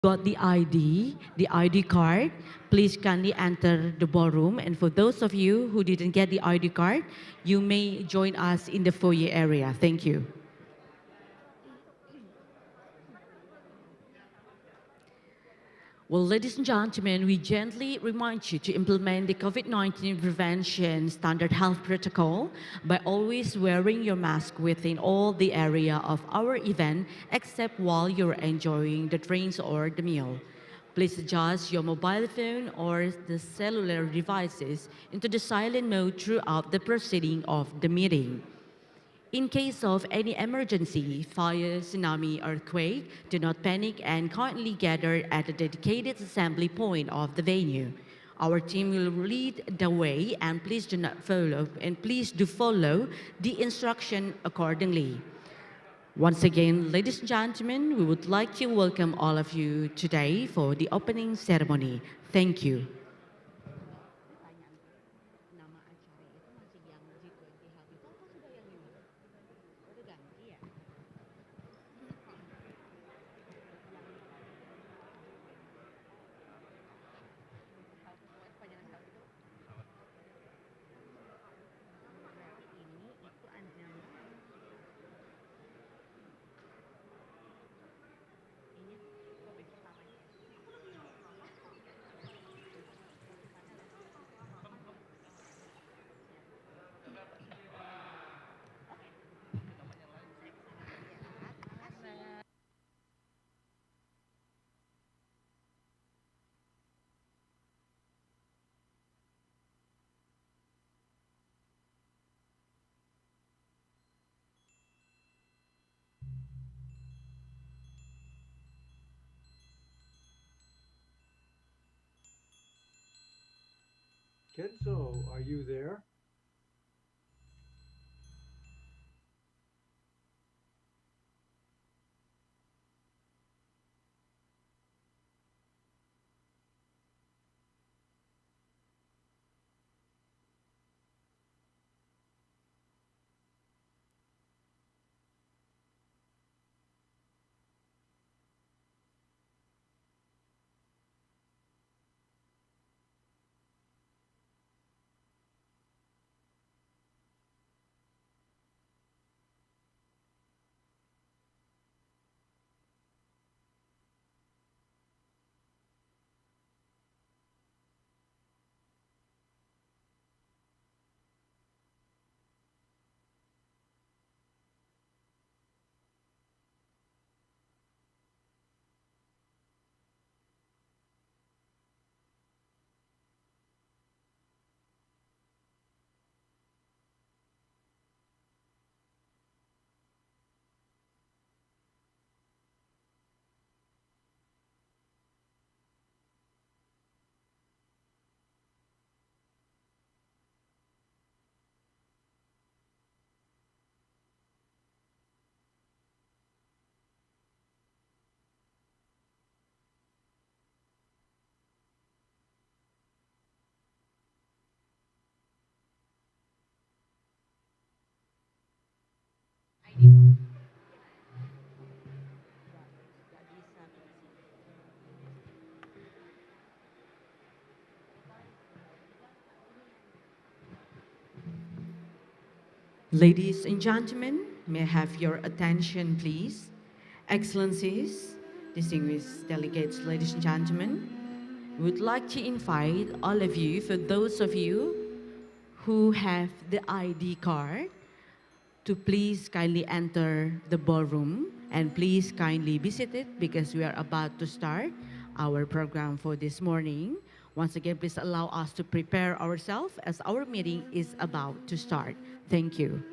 got the ID card, please kindly enter the ballroom. And for those of you who didn't get the ID card, you may join us in the foyer area. Thank you. Well, ladies and gentlemen, we gently remind you to implement the COVID-19 prevention standard health protocol by always wearing your mask within all the area of our event, except while you're enjoying the drinks or the meal. Please adjust your mobile phone or the cellular devices into the silent mode throughout the proceeding of the meeting. In case of any emergency, fire, tsunami, earthquake, do not panic and kindly gather at a dedicated assembly point of the venue. Our team will lead the way and please do follow the instruction accordingly. Once again, ladies and gentlemen, we would like to welcome all of you today for the opening ceremony. Thank you. Kenzo, are you there? Ladies and gentlemen, may I have your attention, please? Excellencies, distinguished delegates, ladies and gentlemen, we would like to invite all of you, for those of you who have the ID card, to please kindly enter the ballroom and please kindly be seated because we are about to start our program for this morning. Once again, please allow us to prepare ourselves as our meeting is about to start. Thank you.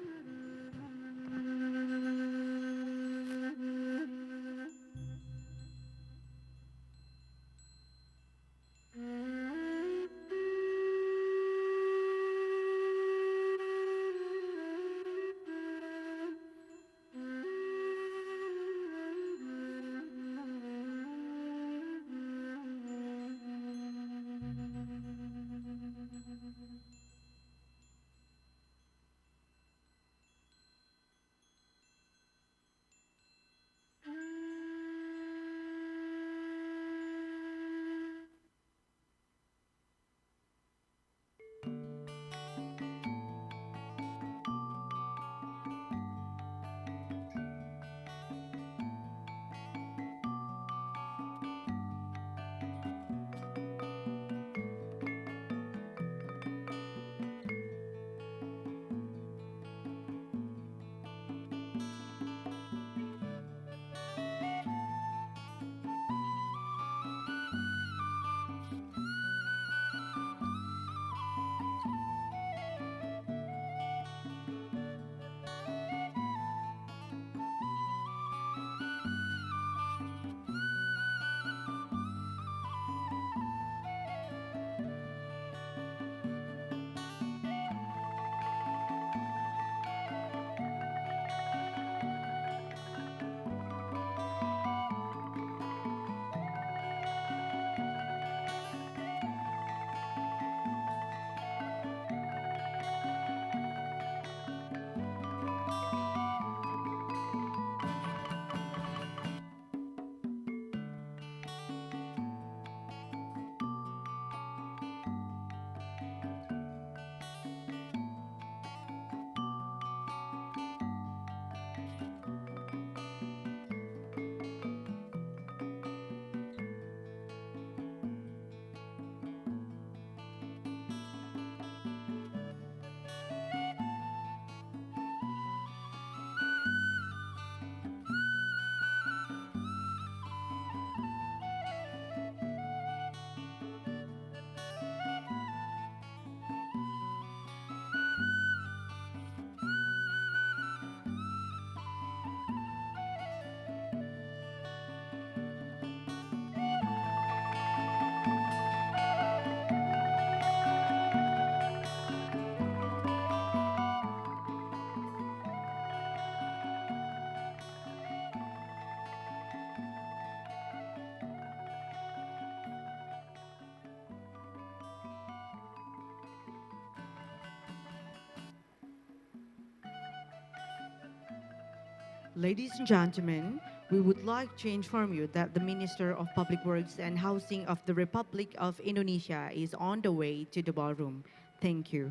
Ladies and gentlemen, we would like to inform you that the Minister of Public Works and Housing of the Republic of Indonesia is on the way to the ballroom. Thank you.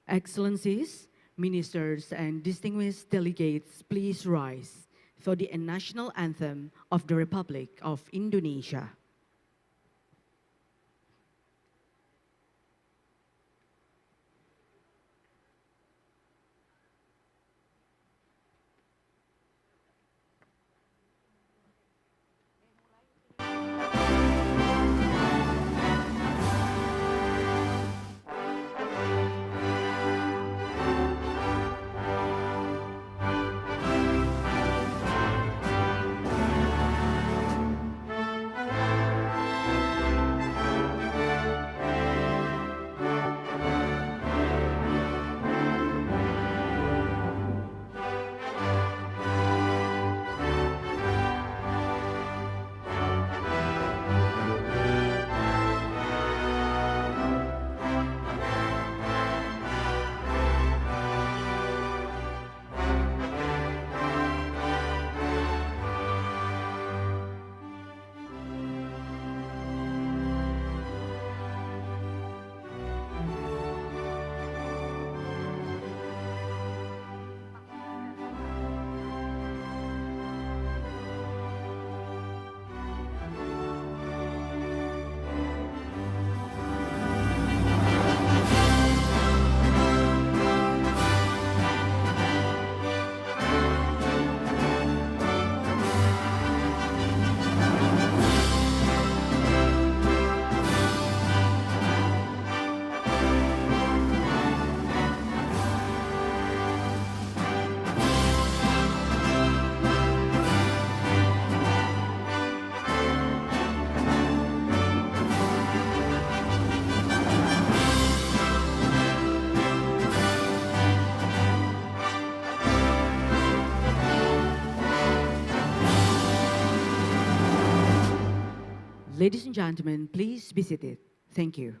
Excellencies, ministers, and distinguished delegates, please rise for the national anthem of the Republic of Indonesia. Ladies and gentlemen, please be seated. Thank you.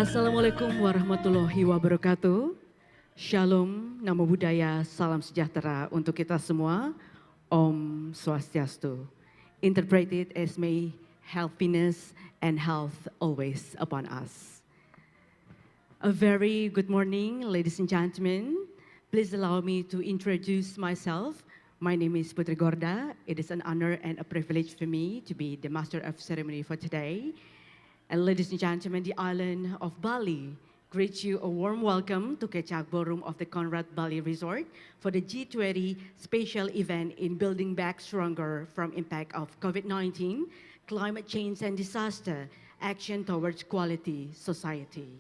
Assalamualaikum warahmatullahi wabarakatuh. Shalom, Namo Buddhaya, salam sejahtera untuk kita semua. Om Swastiastu. Interpreted as may happiness and health always upon us. A very good morning, ladies and gentlemen. Please allow me to introduce myself. My name is Putri Gorda. It is an honor and a privilege for me to be the master of ceremony for today. And ladies and gentlemen, the island of Bali greets you a warm welcome to Kecak Ballroom of the Conrad Bali Resort for the G20 special event in Building Back Stronger from Impact of COVID-19, Climate Change and Disaster, Action Towards Quality Society.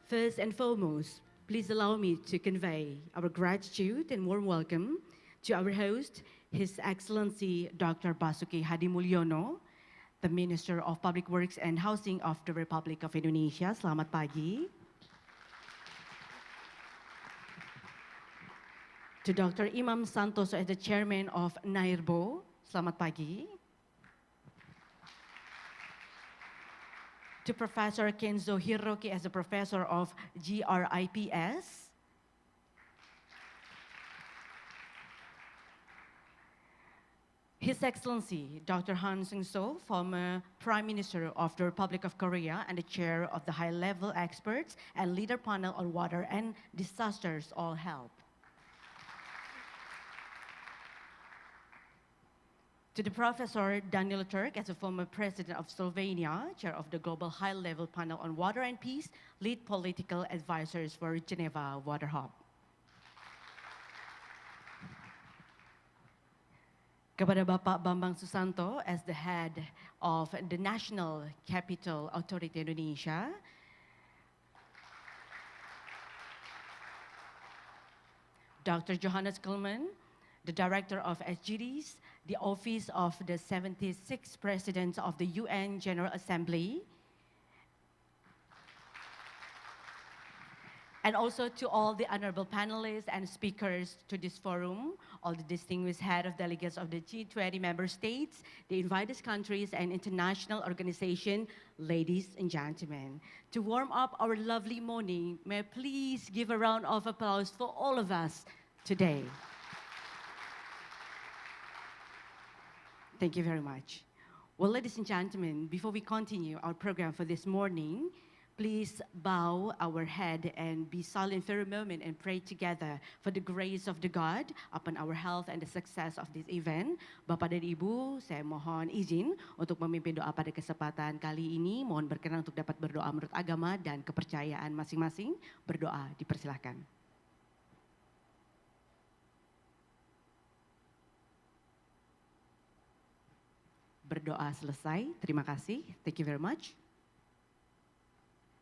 First and foremost, please allow me to convey our gratitude and warm welcome to our host, His Excellency Dr. Basuki Hadimulyono, the Minister of Public Works and Housing of the Republic of Indonesia. Selamat pagi. To Dr. Imam Santoso as the Chairman of NAIRBO. Selamat pagi. To Professor Kenzo Hiroki as a Professor of GRIPS. His Excellency, Dr. Han Seung-soo, former Prime Minister of the Republic of Korea and the chair of the high-level experts and leader panel on water and disasters, all help. To the Professor Daniel Turk, as a former President of Slovenia, chair of the Global High-Level Panel on Water and Peace, lead political advisors for Geneva Water Hub. Kepada Bapak Bambang Susanto as the head of the National Capital Authority Indonesia. Dr. Johannes Kuhlmann, the Director of SGDs, the Office of the 76th President of the UN General Assembly, and also to all the honorable panelists and speakers to this forum, all the distinguished head of delegates of the G20 member states, the invited countries and international organizations, ladies and gentlemen. To warm up our lovely morning, may I please give a round of applause for all of us today. Thank you very much. Well, ladies and gentlemen, before we continue our program for this morning, please bow our head and be silent for a moment and pray together for the grace of the God upon our health and the success of this event. Bapak dan Ibu, saya mohon izin untuk memimpin doa pada kesempatan kali ini. Mohon berkenan untuk dapat berdoa menurut agama dan kepercayaan masing-masing. Berdoa, dipersilahkan. Berdoa selesai. Terima kasih. Thank you very much.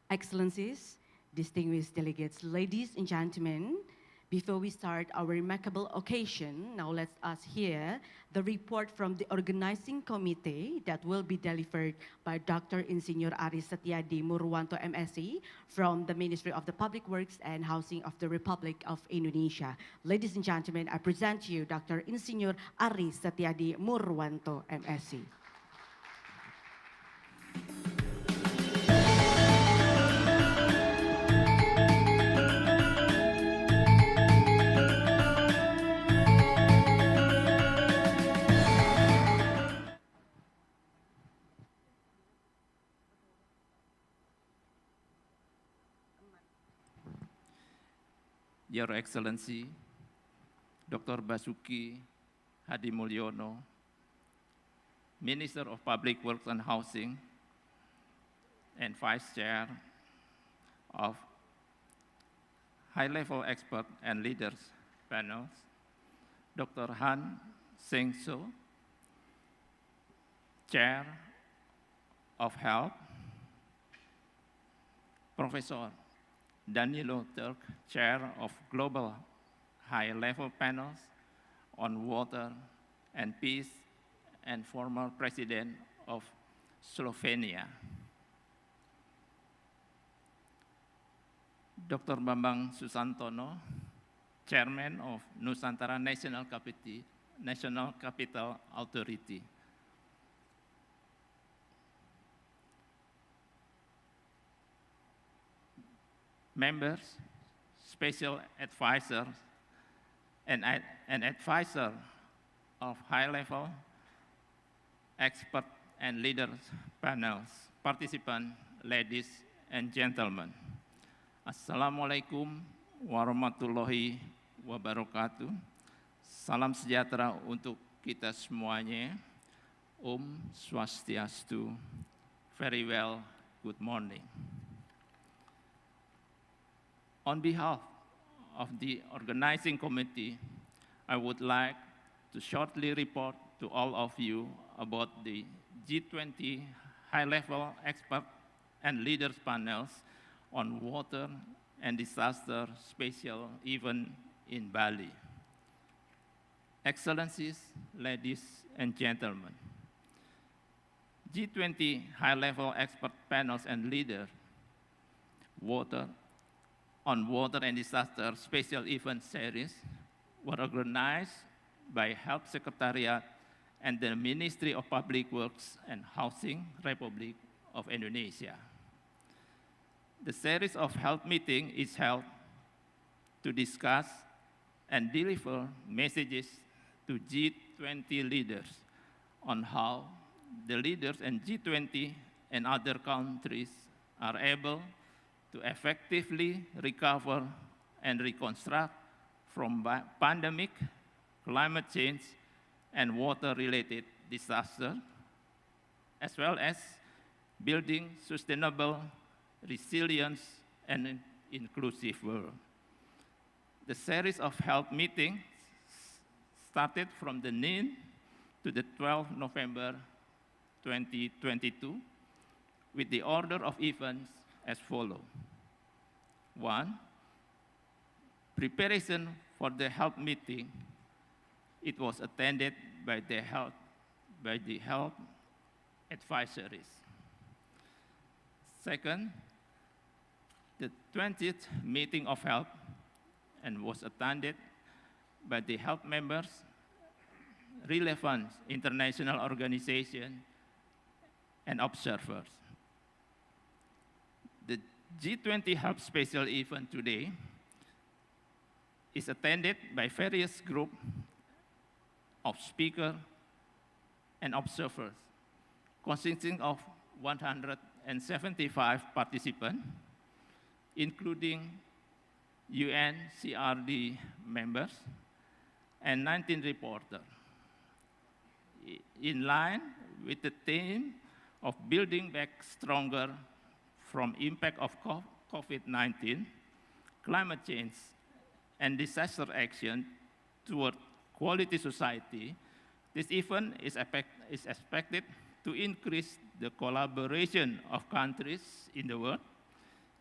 Excellencies, distinguished delegates, ladies and gentlemen, before we start our remarkable occasion, now let us hear the report from the organizing committee that will be delivered by Dr. Insinyur Aris Setiadi Murwanto MSc from the Ministry of the Public Works and Housing of the Republic of Indonesia. Ladies and gentlemen, I present to you Dr. Insinyur Aris Setiadi Murwanto MSc. Your Excellency, Dr. Basuki Hadimulyono, Minister of Public Works and Housing, and Vice Chair of High-Level Expert and Leaders Panels, Dr. Han Seung-soo, Chair of Health, Professor Danilo Turk, Chair of Global High-Level Panels on Water and Peace and former President of Slovenia. Dr. Bambang Susantono, Chairman of Nusantara National Capital Authority. Members, special advisors, and advisor of high-level expert and leaders panels, participants, ladies and gentlemen. Assalamualaikum warahmatullahi wabarakatuh. Salam sejahtera untuk kita semuanya. Om Swastiastu. Very well, good morning. On behalf of the organizing committee, I would like to shortly report to all of you about the G20 high-level expert and leaders panels on water and disaster special event in Bali. Excellencies, ladies and gentlemen, G20 high-level expert panels and leaders on water and disaster special event series were organized by Health Secretariat and the Ministry of Public Works and Housing, Republic of Indonesia. The series of health meetings is held to discuss and deliver messages to G20 leaders on how the leaders in G20 and other countries are able to effectively recover and reconstruct from pandemic, climate change, and water-related disaster, as well as building sustainable, resilience, and inclusive world. The series of health meetings started from the 9th to the 12th November 2022 with the order of events as follows. 1. Preparation for the health meeting. It was attended by the health advisories. Second, the 20th meeting of health and was attended by the health members, relevant international organizations, and observers. The G20 Health Special Event today is attended by various groups of speakers and observers, consisting of 175 participants, including UNCRD members and 19 reporters. In line with the theme of building back stronger from impact of COVID-19, climate change, and disaster action toward quality society, this event is expected to increase the collaboration of countries in the world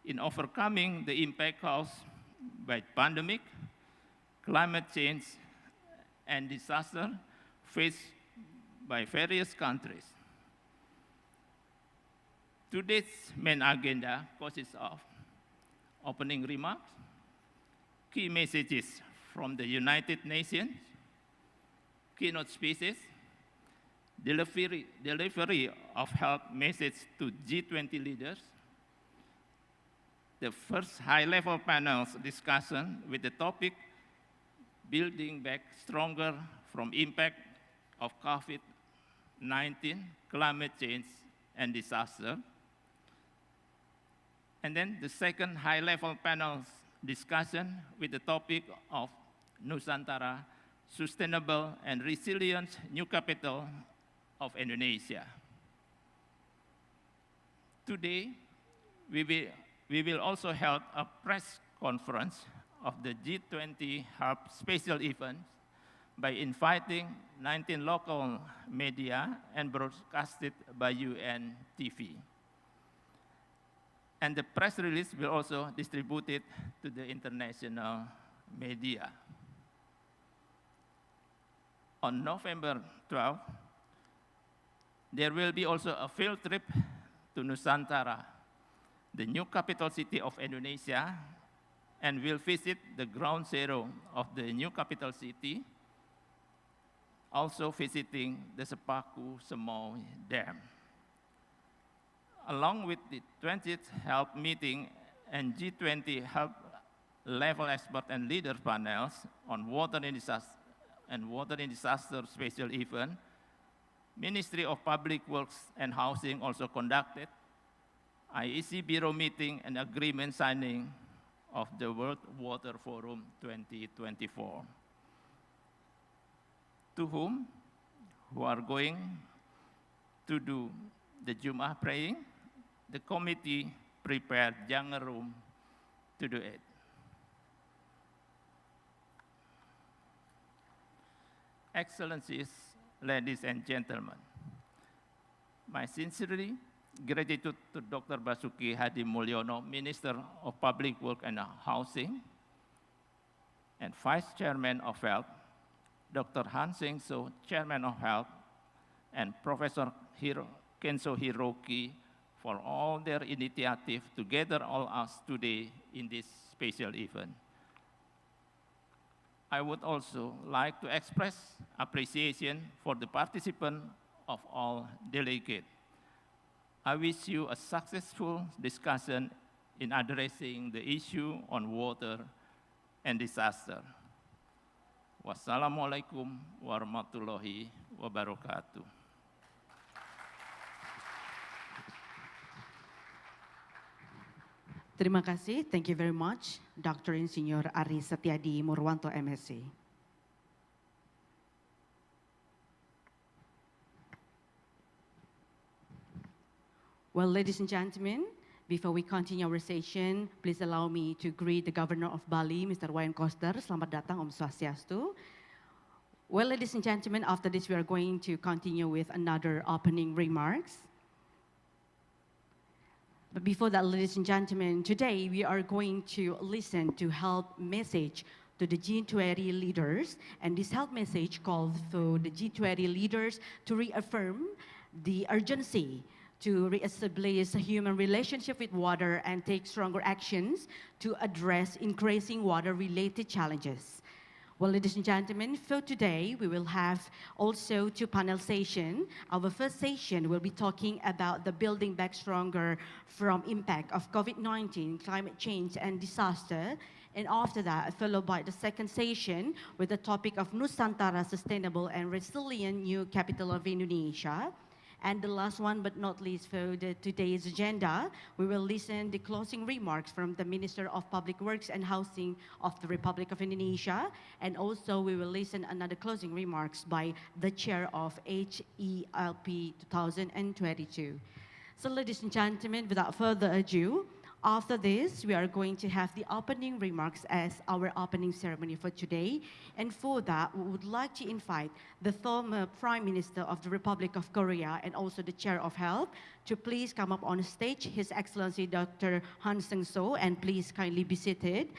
in overcoming the impact caused by pandemic, climate change, and disaster faced by various countries. Today's main agenda consists of opening remarks, key messages from the United Nations, keynote speeches, delivery of health message to G20 leaders, the first high-level panels discussion with the topic Building Back Stronger from Impact of COVID-19, Climate Change, and Disaster. And then the second high-level panels discussion with the topic of Nusantara, Sustainable and Resilient New Capital of Indonesia. Today, we will also hold a press conference of the G20 Hub special event by inviting 19 local media and broadcasted by UN TV. And the press release will also distribute it to the international media. On November 12th, there will be also a field trip to Nusantara, the new capital city of Indonesia, and will visit the ground zero of the new capital city, also visiting the Sepaku Semoy Dam. Along with the 20th Health Meeting and G20 Health Level Expert and Leader panels on water and disaster special event, Ministry of Public Works and Housing also conducted IEC Bureau meeting and agreement signing of the World Water Forum 2024. to whom who are going to do the Jum'ah praying, the committee prepared younger room to do it. Excellencies, ladies and gentlemen, my sincerely gratitude to Dr. Basuki Hadi Mulyono, Minister of Public Work and Housing, and Vice Chairman of Health, Dr. Han Seng-so, Chairman of Health, and Professor Kenzo Hiroki for all their initiative to gather all us today in this special event. I would also like to express appreciation for the participants of all delegates. I wish you a successful discussion in addressing the issue on water and disaster. Wassalamualaikum warahmatullahi wabarakatuh. Terima kasih. Thank you very much, Dr. Insinyur Ari Setiadi Murwanto, MSc. Well, ladies and gentlemen, before we continue our session, please allow me to greet the Governor of Bali, Mr. Wayan Koster. Selamat datang, Om Swastiastu. Well, ladies and gentlemen, after this, we are going to continue with another opening remarks. But before that, ladies and gentlemen, today we are going to listen to health message to the G20 leaders. And this health message calls for the G20 leaders to reaffirm the urgency to reestablish a human relationship with water and take stronger actions to address increasing water-related challenges. Well, ladies and gentlemen, for today, we will have also two panel sessions. Our first session will be talking about the building back stronger from impact of COVID-19, climate change, and disaster. And after that, followed by the second session with the topic of Nusantara Sustainable and Resilient New Capital of Indonesia. And the last one, but not least for today's agenda, we will listen the closing remarks from the Minister of Public Works and Housing of the Republic of Indonesia. And also we will listen another closing remarks by the Chair of HELP 2022. So ladies and gentlemen, without further ado, after this, we are going to have the opening remarks as our opening ceremony for today. And for that, we would like to invite the former Prime Minister of the Republic of Korea and also the Chair of Health to please come up on stage, His Excellency Dr. Han Seng-so, and please kindly be seated.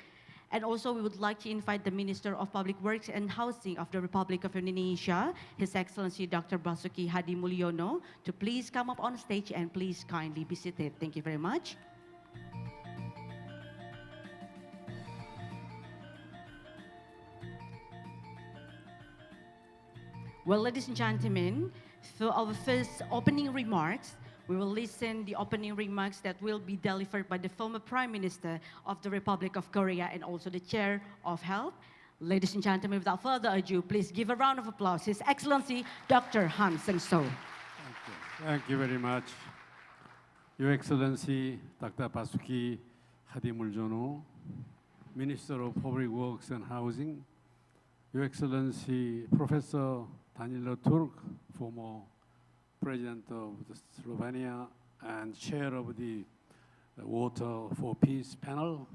And also, we would like to invite the Minister of Public Works and Housing of the Republic of Indonesia, His Excellency Dr. Basuki Hadi Mulyono, to please come up on stage and please kindly be seated. Thank you very much. Well, ladies and gentlemen, for our first opening remarks, we will listen the opening remarks that will be delivered by the former Prime Minister of the Republic of Korea and also the Chair of Health. Ladies and gentlemen, without further ado, please give a round of applause, His Excellency Dr. Han Seng-so. Thank you very much. Your Excellency Dr. Basuki Hadi Mulyono, Minister of Public Works and Housing, Your Excellency Professor Danilo Turk, former President of Slovenia and Chair of the Water for Peace panel,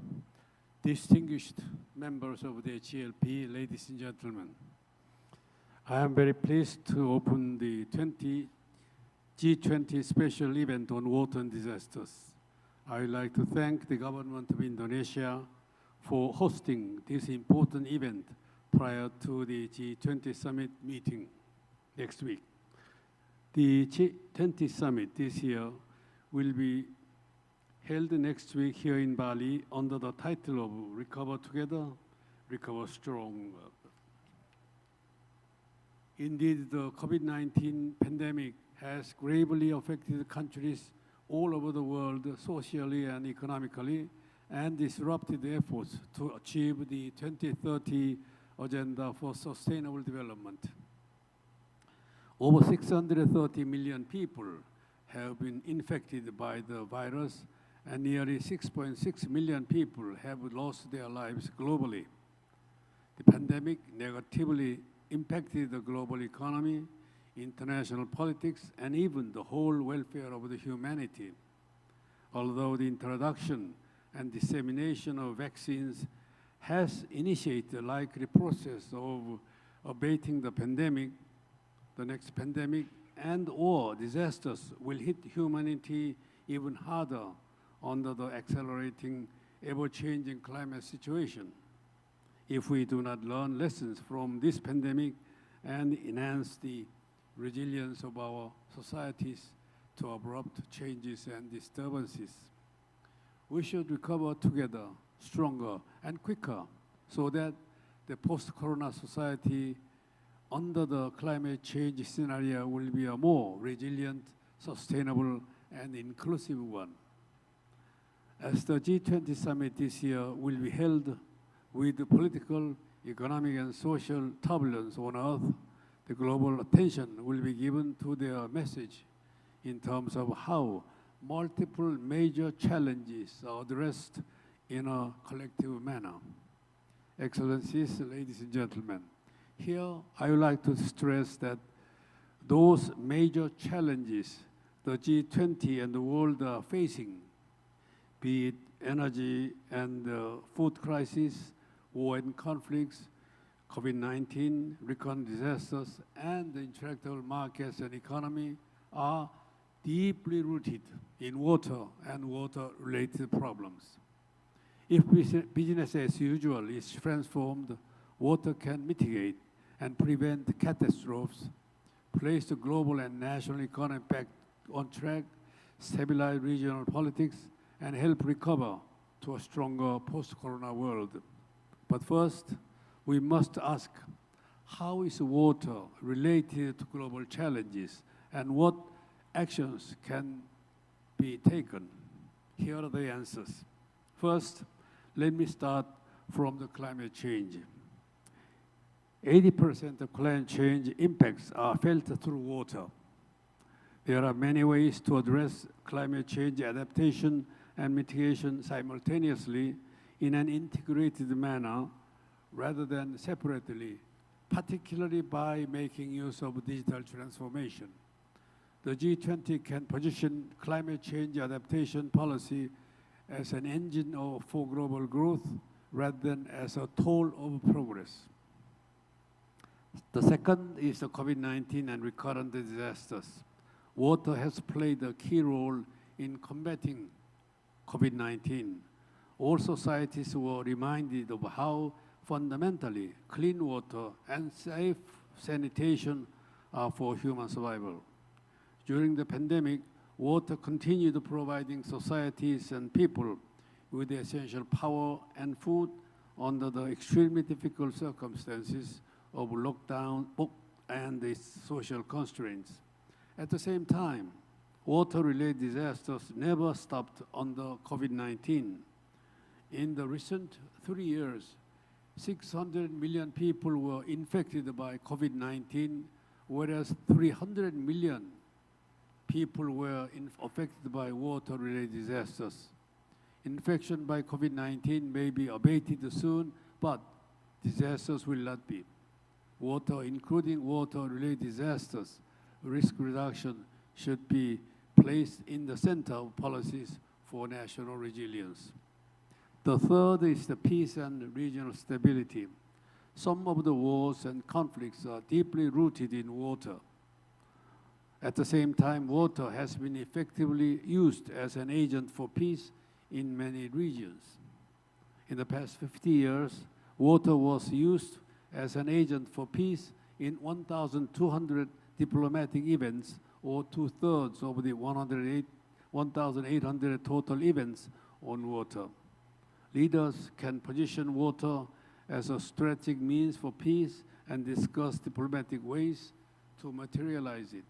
distinguished members of the GLP, ladies and gentlemen. I am very pleased to open the G20 special event on water and disasters. I would like to thank the government of Indonesia for hosting this important event prior to the G20 summit meeting next week. The G20 summit this year will be held next week here in Bali under the title of Recover Together, Recover Strong. Indeed, the COVID-19 pandemic has gravely affected countries all over the world socially and economically and disrupted efforts to achieve the 2030 Agenda for Sustainable Development. Over 630 million people have been infected by the virus and nearly 6.6 million people have lost their lives globally. The pandemic negatively impacted the global economy, international politics, and even the whole welfare of the humanity. Although the introduction and dissemination of vaccines has initiated a likely process of abating the pandemic, the next pandemic and/or disasters will hit humanity even harder under the accelerating, ever-changing climate situation. If we do not learn lessons from this pandemic and enhance the resilience of our societies to abrupt changes and disturbances, we should recover together, stronger and quicker, so that the post-corona society under the climate change scenario will be a more resilient, sustainable, and inclusive one. As the G20 summit this year will be held with the political, economic, and social turbulence on Earth, the global attention will be given to their message in terms of how multiple major challenges are addressed in a collective manner. Excellencies, ladies and gentlemen, here I would like to stress that those major challenges the G20 and the world are facing, be it energy and food crisis, war and conflicts, COVID-19, recurrent disasters, and the international markets and economy, are deeply rooted in water and water-related problems. If business as usual is transformed, water can mitigate and prevent catastrophes, place the global and national economy back on track, stabilize regional politics, and help recover to a stronger post-corona world. But first, we must ask, how is water related to global challenges, and what actions can be taken? Here are the answers. First, let me start from the climate change. 80% of climate change impacts are felt through water. There are many ways to address climate change adaptation and mitigation simultaneously in an integrated manner rather than separately, particularly by making use of digital transformation. The G20 can position climate change adaptation policy as an engine for global growth rather than as a tool of progress. The second is the COVID-19 and recurrent disasters. Water has played a key role in combating COVID-19. All societies were reminded of how fundamentally clean water and safe sanitation are for human survival. During the pandemic, water continued providing societies and people with the essential power and food under the extremely difficult circumstances of lockdown and its social constraints. At the same time, water-related disasters never stopped under COVID-19. In the recent 3 years, 600 million people were infected by COVID-19, whereas 300 million people were affected by water-related disasters. Infection by COVID-19 may be abated soon, but disasters will not be. Water, including water-related disasters, risk reduction should be placed in the center of policies for national resilience. The third is the peace and regional stability. Some of the wars and conflicts are deeply rooted in water. At the same time, water has been effectively used as an agent for peace in many regions. In the past 50 years, water was used as an agent for peace in 1,200 diplomatic events, or 2/3 of the 1,800 total events on water. Leaders can position water as a strategic means for peace and discuss diplomatic ways to materialize it.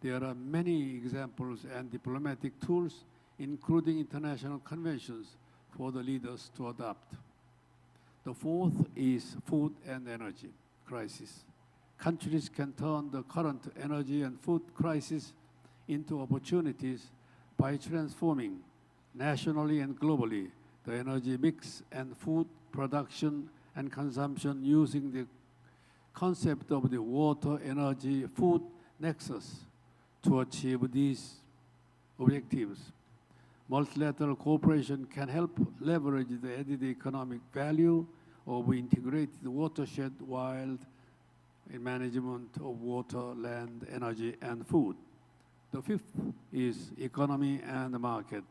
There are many examples and diplomatic tools, including international conventions, for the leaders to adopt. The fourth is food and energy crisis. Countries can turn the current energy and food crisis into opportunities by transforming nationally and globally the energy mix and food production and consumption using the concept of the water, energy, food nexus to achieve these objectives. Multilateral cooperation can help leverage the added economic value of integrated watershed while in management of water, land, energy, and food. The fifth is economy and the market.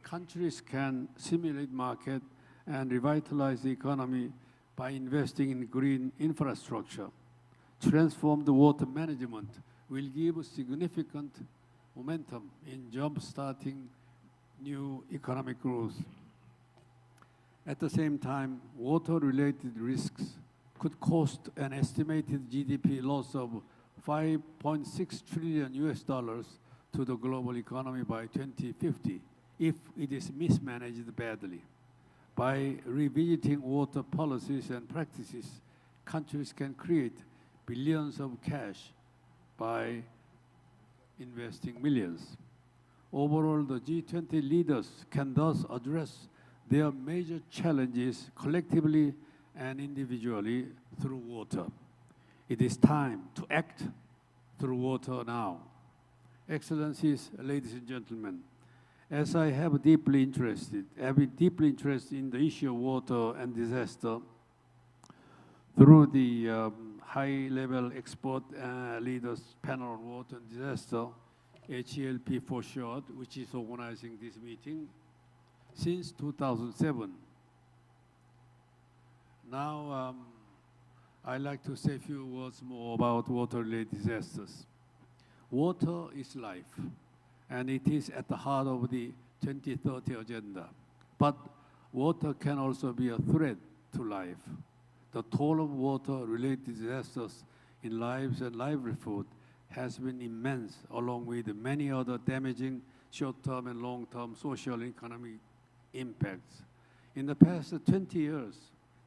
Countries can simulate market and revitalize the economy by investing in green infrastructure. Transformed water management will give significant momentum in jump-starting new economic growth. At the same time, water-related risks could cost an estimated GDP loss of $5.6 trillion to the global economy by 2050 if it is mismanaged badly. By revisiting water policies and practices, countries can create billions of cash by investing millions. Overall, the G20 leaders can thus address their major challenges collectively and individually through water. It is time to act through water now. Excellencies, ladies and gentlemen, as I have been deeply interested in the issue of water and disaster through the high-level expert leaders panel on water and disaster, HELP for short, which is organizing this meeting since 2007. Now, I'd like to say a few words more about water-related disasters. Water is life, and it is at the heart of the 2030 agenda. But water can also be a threat to life. The toll of water-related disasters in lives and livelihood has been immense, along with many other damaging short-term and long-term social and economic impacts. In the past 20 years,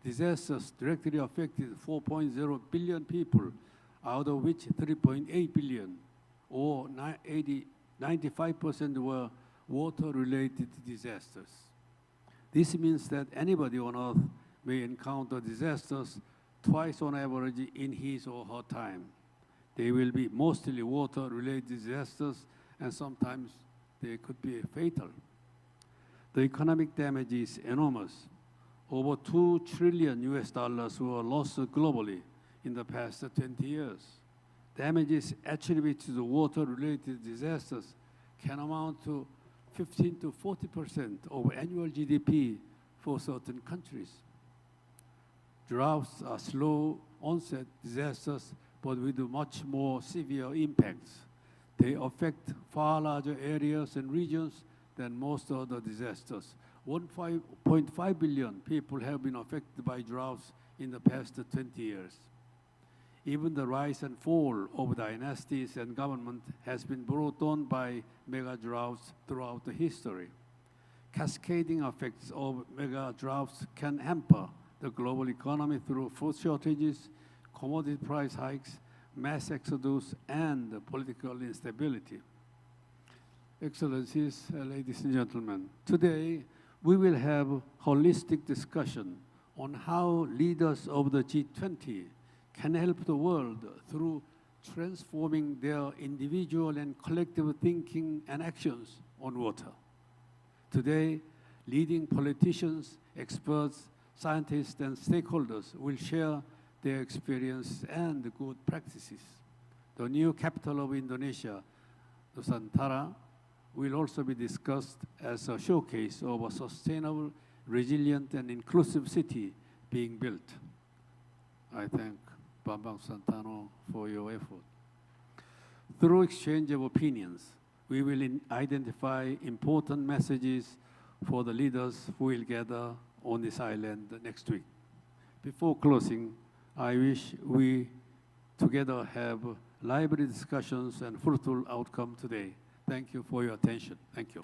disasters directly affected 4.0 billion people, out of which 3.8 billion, or 95% were water-related disasters. This means that anybody on Earth may encounter disasters twice on average in his or her time. They will be mostly water-related disasters, and sometimes they could be fatal. The economic damage is enormous. Over $2 trillion were lost globally in the past 20 years. Damages attributed to water-related disasters can amount to 15 to 40% of annual GDP for certain countries. Droughts are slow onset disasters, but with much more severe impacts. They affect far larger areas and regions than most other disasters. 1.5 billion people have been affected by droughts in the past 20 years. Even the rise and fall of dynasties and government has been brought on by mega droughts throughout the history. Cascading effects of mega droughts can hamper the global economy through food shortages, commodity price hikes, mass exodus, and political instability. Excellencies, ladies and gentlemen, today we will have a holistic discussion on how leaders of the G20 can help the world through transforming their individual and collective thinking and actions on water. Today, leading politicians, experts, scientists, and stakeholders will share their experience and good practices. The new capital of Indonesia, Nusantara, will also be discussed as a showcase of a sustainable, resilient, and inclusive city being built. I thank Bambang Santano for your effort. Through exchange of opinions, we will identify important messages for the leaders who will gather on this island next week. Before closing, I wish we together have lively discussions and fruitful outcome today. Thank you for your attention. Thank you.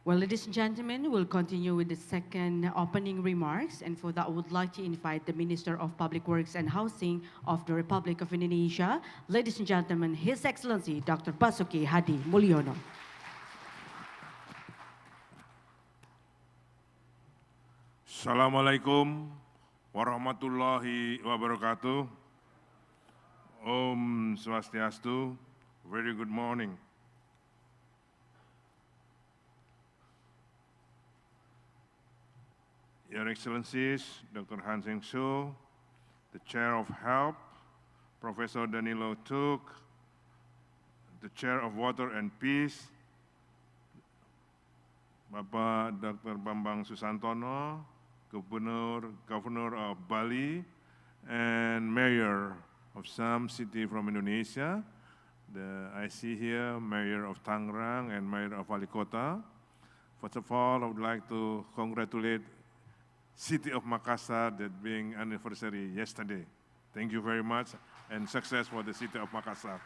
Well, ladies and gentlemen, we'll continue with the second opening remarks. And for that, I would like to invite the Minister of Public Works and Housing of the Republic of Indonesia, ladies and gentlemen, His Excellency Dr. Basuki Hadi Mulyono. Assalamualaikum warahmatullahi wabarakatuh. Om Swastiastu. Very good morning. Your Excellencies, Dr. Han Seng Soo, the Chair of HELP, Professor Danilo Tuk, the Chair of Water and Peace, Bapak Dr. Bambang Susantono, Governor of Bali, and Mayor of some city from Indonesia. I see here Mayor of Tangerang and Mayor of Wali Kota. First of all, I would like to congratulate City of Makassar that being anniversary yesterday. Thank you very much and success for the City of Makassar.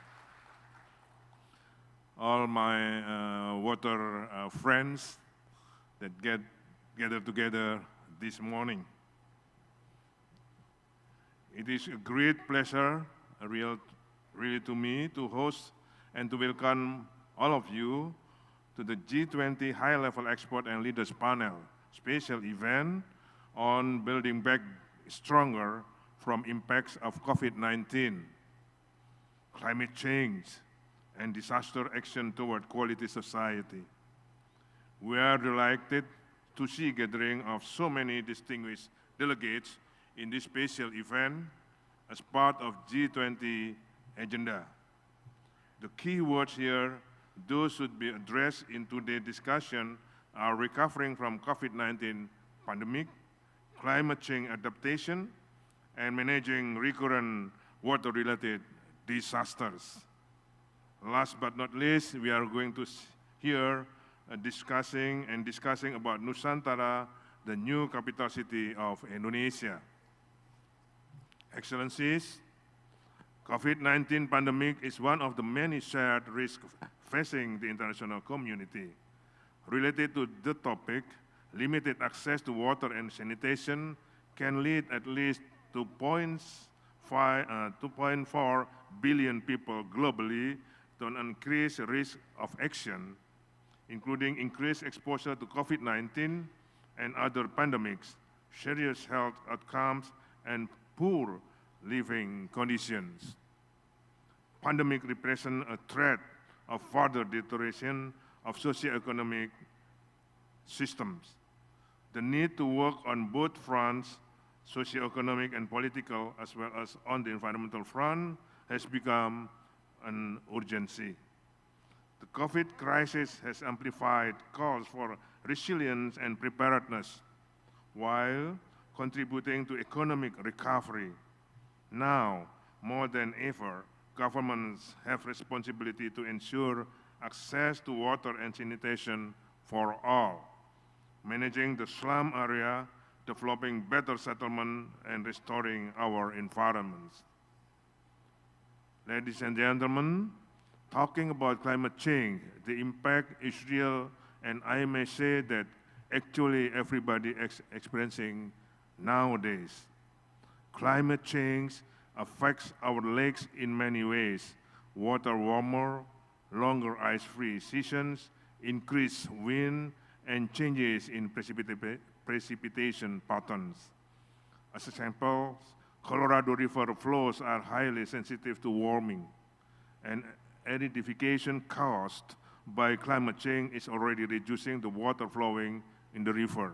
All my water friends that gathered together this morning. It is a great pleasure, really to me, to host and to welcome all of you to the G20 High-Level Expert and Leaders Panel, special event on building back stronger from impacts of COVID-19, climate change, and disaster action toward quality society. We are delighted to see gathering of so many distinguished delegates in this special event as part of G20 agenda. The key words here, those should be addressed in today's discussion, are recovering from COVID-19 pandemic, climate change adaptation, and managing recurrent water-related disasters. Last but not least, we are going to hear discussing about Nusantara, the new capital city of Indonesia. Excellencies, COVID-19 pandemic is one of the many shared risks facing the international community. Related to the topic, limited access to water and sanitation can lead at least to 2.4 billion people globally to an increased risk of action, including increased exposure to COVID-19 and other pandemics, serious health outcomes, and poor living conditions. Pandemic represents a threat of further deterioration of socioeconomic systems. The need to work on both fronts, socioeconomic and political, as well as on the environmental front, has become an urgency. The COVID crisis has amplified calls for resilience and preparedness, while contributing to economic recovery. Now, more than ever, governments have responsibility to ensure access to water and sanitation for all, managing the slum area, developing better settlement, and restoring our environments. Ladies and gentlemen, talking about climate change, the impact is real, and I may say that actually everybody is experiencing nowadays. Climate change affects our lakes in many ways. Water warmer, longer ice-free seasons, increased wind, and changes in precipitation patterns. As examples, Colorado River flows are highly sensitive to warming, and acidification caused by climate change is already reducing the water flowing in the river.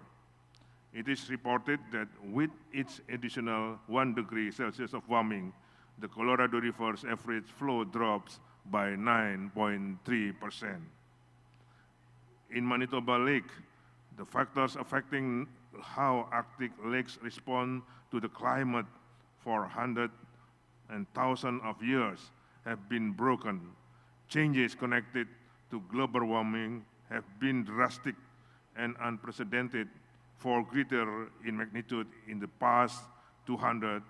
It is reported that with each additional 1 degree Celsius of warming, the Colorado River's average flow drops by 9.3%. In Manitoba Lake, the factors affecting how Arctic lakes respond to the climate for hundreds and thousands of years have been broken. Changes connected to global warming have been drastic and unprecedented, for greater in magnitude in the past 200,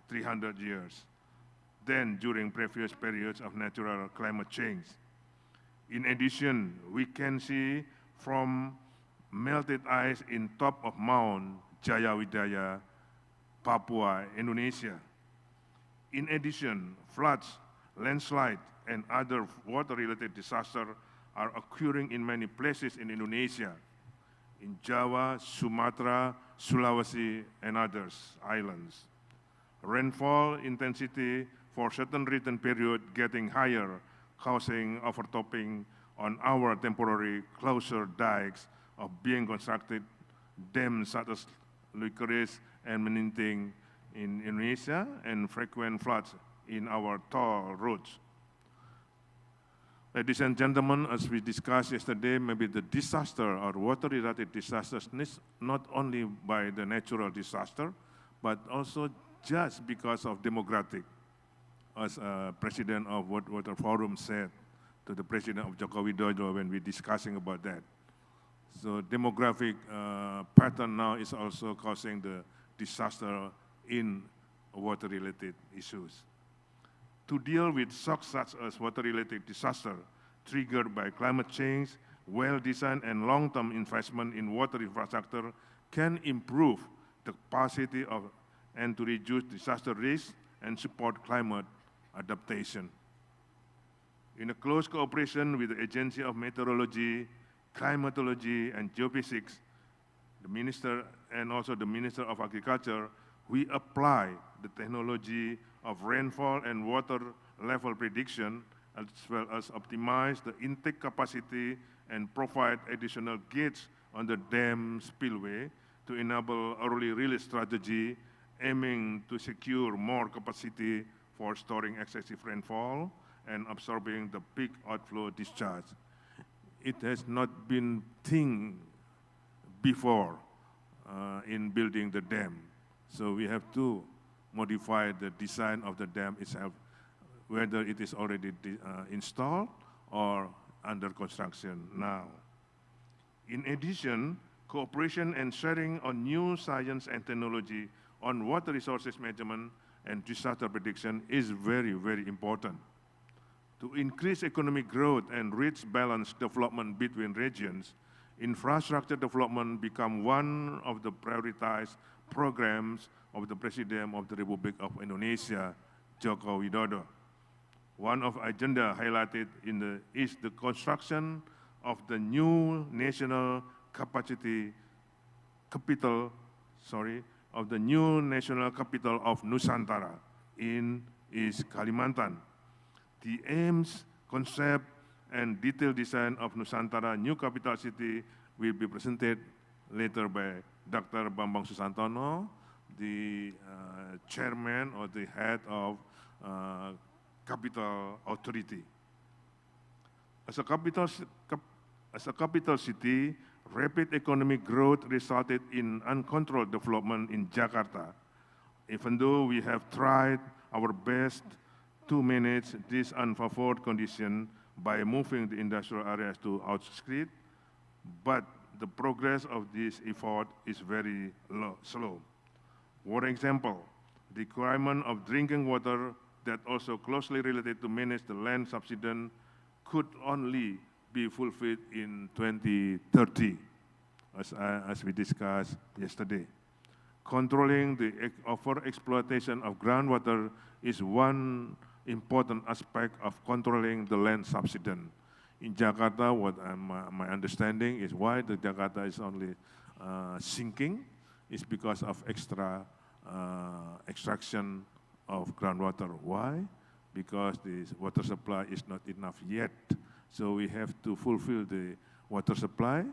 300 years than during previous periods of natural climate change. In addition, we can see from melted ice in top of Mount Jayawijaya, Papua, Indonesia. In addition, floods, landslide, and other water-related disasters are occurring in many places in Indonesia, in Java, Sumatra, Sulawesi, and others islands. Rainfall intensity for certain written period getting higher, causing overtopping on our temporary closure dikes of being constructed dams such as Luikeris and Meninting in Indonesia, and frequent floods in our toll roads. Ladies and gentlemen, as we discussed yesterday, maybe the disaster or water-related disasters not only by the natural disaster, but also just because of demographic, as President of World Water Forum said to the President of Joko Widodo when we're discussing about that. So demographic pattern now is also causing the disaster in water-related issues. To deal with shocks such as water-related disaster triggered by climate change, well-designed and long-term investment in water infrastructure can improve the capacity of and to reduce disaster risk and support climate adaptation. In a close cooperation with the Agency of Meteorology, Climatology, and Geophysics, the Minister and also the Minister of Agriculture, we apply the technology of rainfall and water level prediction, as well as optimize the intake capacity and provide additional gates on the dam spillway to enable early release strategy, aiming to secure more capacity for storing excessive rainfall and absorbing the peak outflow discharge. It has not been think before in building the dam. So we have to modify the design of the dam itself, whether it is already installed or under construction now. In addition, cooperation and sharing on new science and technology on water resources management and disaster prediction is very, very important. To increase economic growth and reach balanced development between regions, infrastructure development become one of the prioritized programs of the President of the Republic of Indonesia, Joko Widodo. One of agenda highlighted is the construction of the new national capital of Nusantara in East Kalimantan. The aims, concept, and detailed design of Nusantara new capital city will be presented later by Dr. Bambang Susantono, the chairman or the head of Capital Authority. As a capital city, rapid economic growth resulted in uncontrolled development in Jakarta. Even though we have tried our best to manage this unfavored condition by moving the industrial areas to outskirts, but the progress of this effort is very slow. For example, the requirement of drinking water that also closely related to manage the land subsidence could only be fulfilled in 2030, as we discussed yesterday. Controlling the overexploitation of groundwater is one important aspect of controlling the land subsidence. In Jakarta, what my understanding is why the Jakarta is only sinking is because of extra extraction of groundwater. Why? Because the water supply is not enough yet. So we have to fulfill the water supply,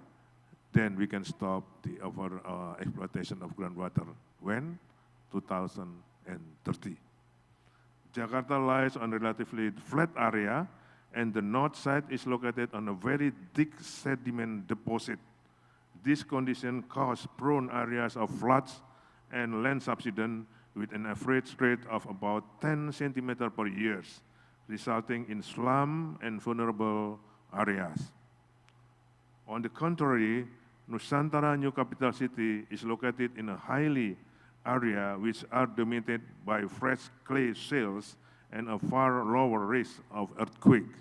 then we can stop the over exploitation of groundwater. When? 2030. Jakarta lies on a relatively flat area, and the north side is located on a very thick sediment deposit. This condition causes prone areas of floods and land subsidence with an average rate of about 10 centimeters per year, resulting in slum and vulnerable areas. On the contrary, Nusantara New Capital City is located in a highly area which are dominated by fresh clay shales and a far lower risk of earthquake.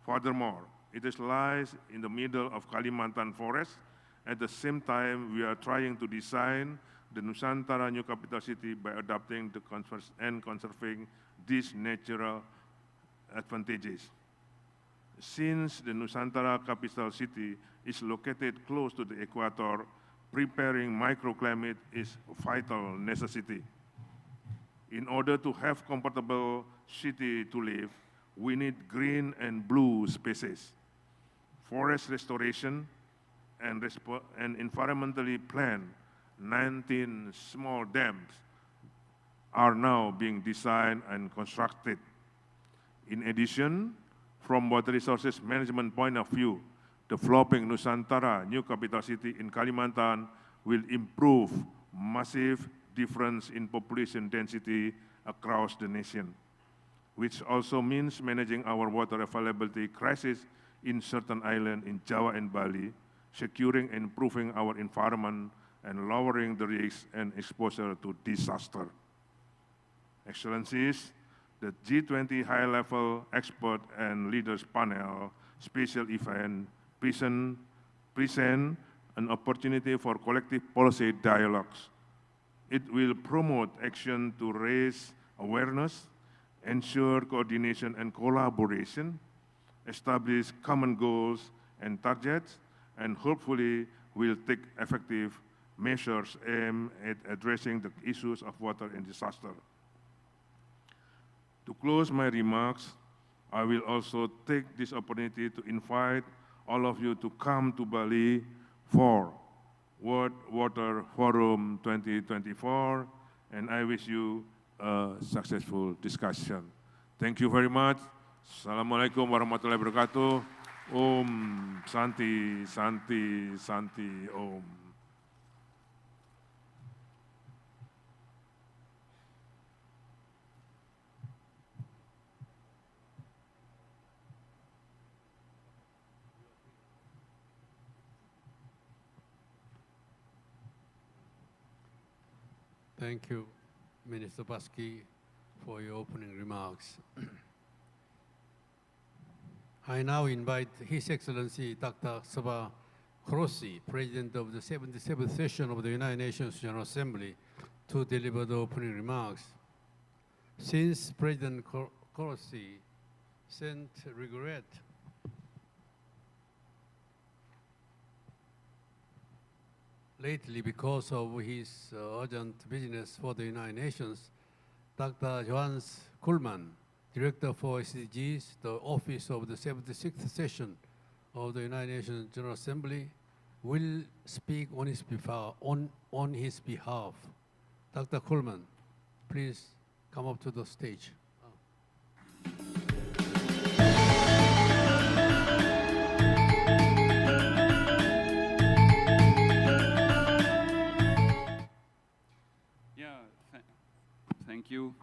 Furthermore, it lies in the middle of Kalimantan forest, At the same time, we are trying to design the Nusantara new capital city by adapting and conserving these natural advantages. Since the Nusantara capital city is located close to the equator, preparing microclimate is a vital necessity. In order to have comfortable city to live, we need green and blue spaces. Forest restoration and environmentally planned 19 small dams are now being designed and constructed. In addition, from water resources management point of view, developing Nusantara new capital city in Kalimantan will improve massive difference in population density across the nation, which also means managing our water availability crisis in certain islands in Java and Bali, securing and improving our environment, and lowering the risks and exposure to disaster. Excellencies, the G20 high-level expert and leaders panel special event present an opportunity for collective policy dialogues. It will promote action to raise awareness, ensure coordination and collaboration, establish common goals and targets, and hopefully will take effective measures aimed at addressing the issues of water and disaster. To close my remarks, I will also take this opportunity to invite all of you to come to Bali for World Water Forum 2024, and I wish you a successful discussion. Thank you very much. Assalamualaikum warahmatullahi wabarakatuh. Om Santi, Santi, Santi, Om. Thank you, Minister Baski, for your opening remarks. I now invite His Excellency Dr. Sabah Grossi, President of the 77th session of the United Nations General Assembly, to deliver the opening remarks. Since President Grossi sent regret lately because of his urgent business for the United Nations, Dr. Johannes Kuhlmann, Director for SDGs, the Office of the 76th Session of the United Nations General Assembly, will speak on his behalf. Dr. Kuhlmann, please come up to the stage. Thank you,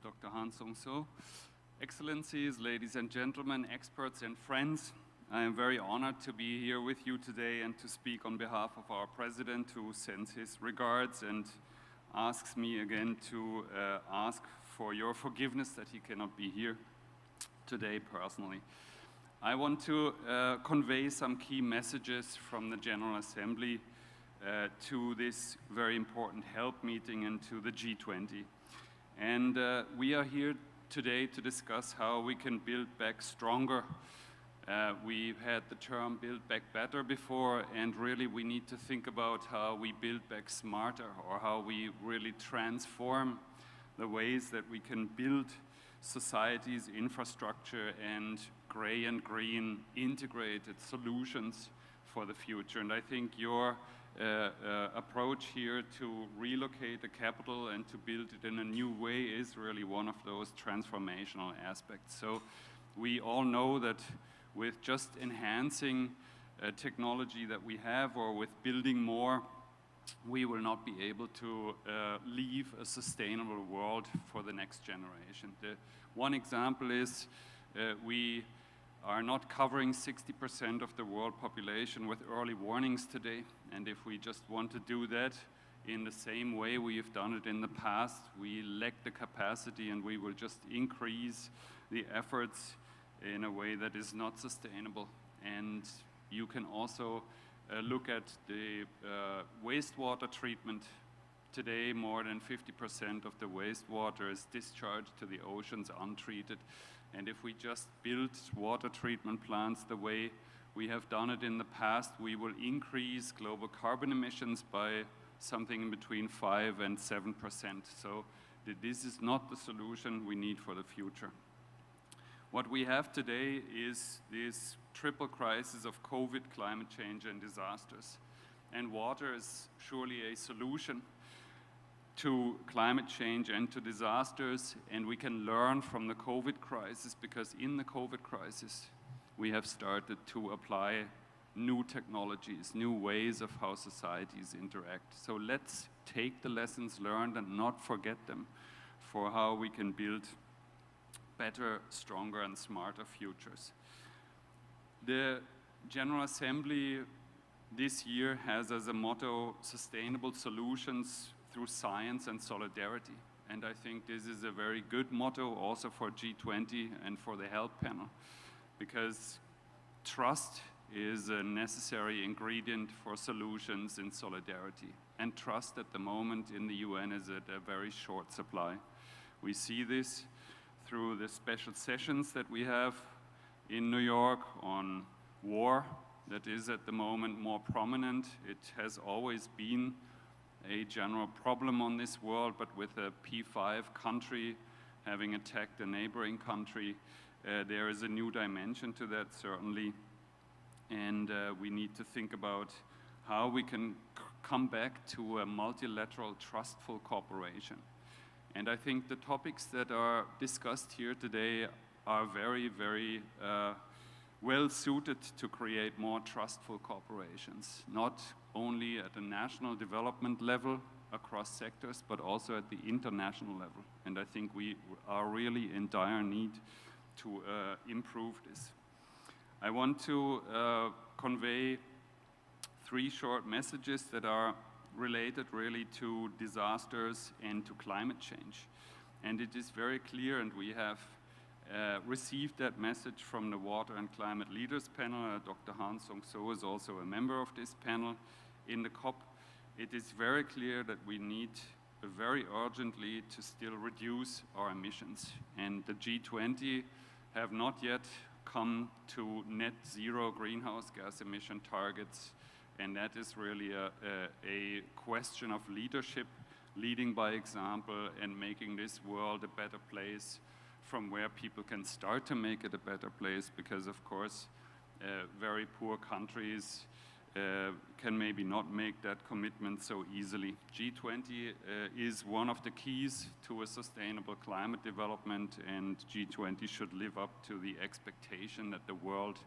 Dr. Han Song-so. Excellencies, ladies and gentlemen, experts and friends, I am very honored to be here with you today and to speak on behalf of our President, who sends his regards and asks me again to ask for your forgiveness that he cannot be here today personally. I want to convey some key messages from the General Assembly to this very important HELP meeting and to the G20. And we are here today to discuss how we can build back stronger. We've had the term build back better before, and really we need to think about how we build back smarter, or how we really transform the ways that we can build society's infrastructure and gray and green integrated solutions for the future. And I think your approach here to relocate the capital and to build it in a new way is really one of those transformational aspects. So we all know that with just enhancing technology that we have, or with building more, we will not be able to leave a sustainable world for the next generation. One example is we are not covering 60% of the world population with early warnings today. And if we just want to do that in the same way we've done it in the past, we lack the capacity, and we will just increase the efforts in a way that is not sustainable. And you can also look at the wastewater treatment. Today, more than 50% of the wastewater is discharged to the oceans untreated. And if we just build water treatment plants the way we have done it in the past, we will increase global carbon emissions by something between 5 and 7%. So this is not the solution we need for the future. What we have today is this triple crisis of COVID, climate change, and disasters. And water is surely a solution to climate change and to disasters, and we can learn from the COVID crisis, because in the COVID crisis, we have started to apply new technologies, new ways of how societies interact. So let's take the lessons learned and not forget them for how we can build better, stronger, and smarter futures. The General Assembly this year has as a motto, sustainable solutions through science and solidarity. And I think this is a very good motto also for G20 and for the Health Panel, because trust is a necessary ingredient for solutions in solidarity. And trust at the moment in the UN is at a very short supply. We see this through the special sessions that we have in New York on war that is at the moment more prominent. It has always been a general problem on this world, but with a P5 country having attacked a neighboring country, there is a new dimension to that, certainly. And we need to think about how we can come back to a multilateral, trustful cooperation. And I think the topics that are discussed here today are very, very well suited to create more trustful cooperations, not only at a national development level across sectors, but also at the international level. And I think we are really in dire need to improve this. I want to convey 3 short messages that are related really to disasters and to climate change. And it is very clear, and we have received that message from the Water and Climate Leaders panel. Dr. Hans Song-So is also a member of this panel in the COP. It is very clear that we need very urgently to still reduce our emissions. And the G20 have not yet come to net zero greenhouse gas emission targets. And that is really a question of leadership, leading by example and making this world a better place from where people can start to make it a better place, because of course very poor countries can maybe not make that commitment so easily. G20 is one of the keys to a sustainable climate development, and G20 should live up to the expectation that the world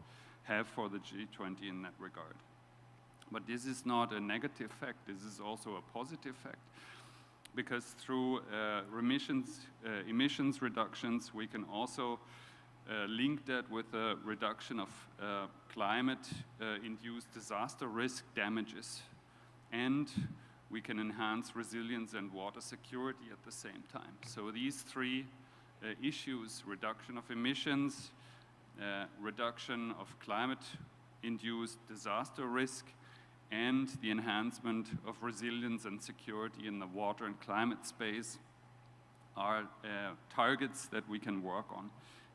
have for the G20 in that regard. But this is not a negative fact, this is also a positive fact, because through emissions reductions, we can also link that with a reduction of climate-induced disaster risk damages. And we can enhance resilience and water security at the same time. So these 3 issues, reduction of emissions, reduction of climate-induced disaster risk, and the enhancement of resilience and security in the water and climate space, are targets that we can work on.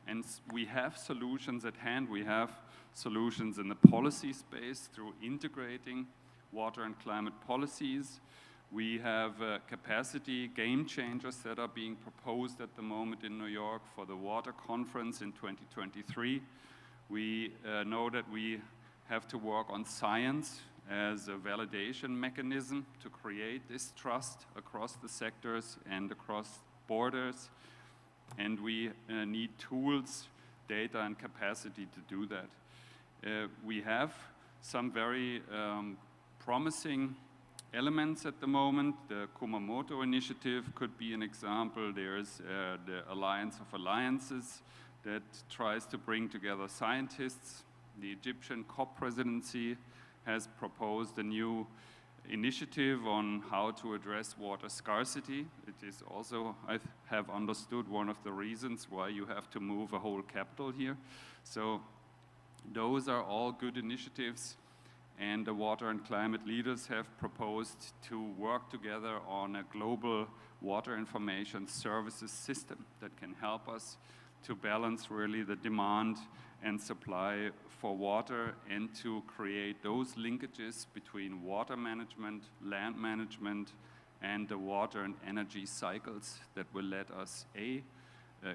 And we have solutions at hand. We have solutions in the policy space through integrating water and climate policies. We have capacity game changers that are being proposed at the moment in New York for the water conference in 2023. We know that we have to work on science as a validation mechanism to create this trust across the sectors and across borders. And we need tools, data, and capacity to do that. We have some very promising elements at the moment. The Kumamoto initiative could be an example. There's the Alliance of Alliances that tries to bring together scientists. The Egyptian COP presidency has proposed a new initiative on how to address water scarcity. It is also, I have understood, one of the reasons why you have to move a whole capital here. So those are all good initiatives. And the water and climate leaders have proposed to work together on a global water information services system that can help us to balance really the demand and supply for water and to create those linkages between water management, land management, and the water and energy cycles that will let us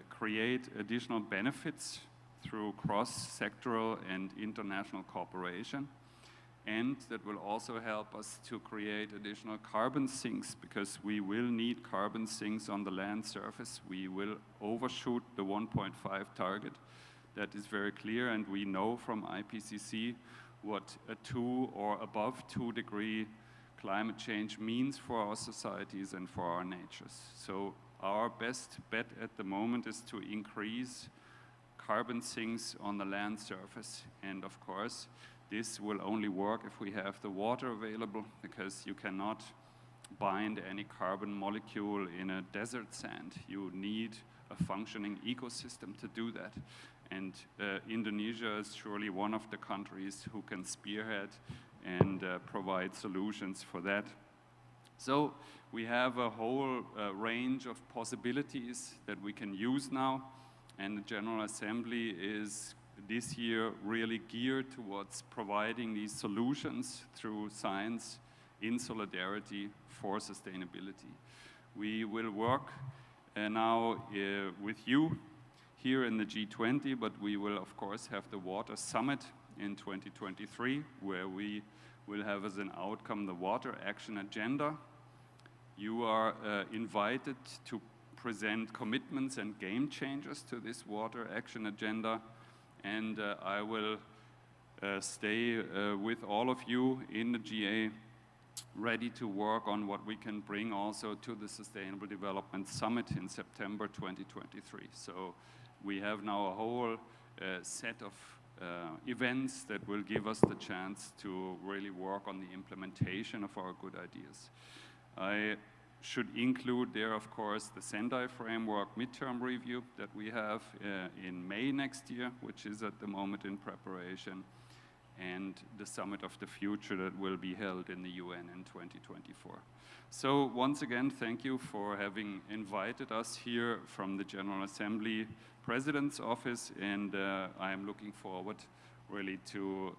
create additional benefits through cross-sectoral and international cooperation, and that will also help us to create additional carbon sinks, because we will need carbon sinks on the land surface. We will overshoot the 1.5 target. That is very clear, and we know from IPCC what a 2 or above 2 degree climate change means for our societies and for our natures. So our best bet at the moment is to increase carbon sinks on the land surface. And of course, this will only work if we have the water available, because you cannot bind any carbon molecule in a desert sand. You need a functioning ecosystem to do that. And Indonesia is surely one of the countries who can spearhead and provide solutions for that. So we have a whole range of possibilities that we can use now, and the General Assembly is this year really geared towards providing these solutions through science in solidarity for sustainability. We will work now with you here in the G20, but we will of course have the Water Summit in 2023, where we will have as an outcome the Water Action Agenda. You are invited to present commitments and game changers to this Water Action Agenda, and I will stay with all of you in the GA, ready to work on what we can bring also to the Sustainable Development Summit in September 2023. So we have now a whole set of events that will give us the chance to really work on the implementation of our good ideas. I should include there, of course, the Sendai Framework midterm review that we have in May next year, which is at the moment in preparation, and the Summit of the Future that will be held in the UN in 2024. So once again, thank you for having invited us here from the General Assembly President's Office, and I am looking forward really to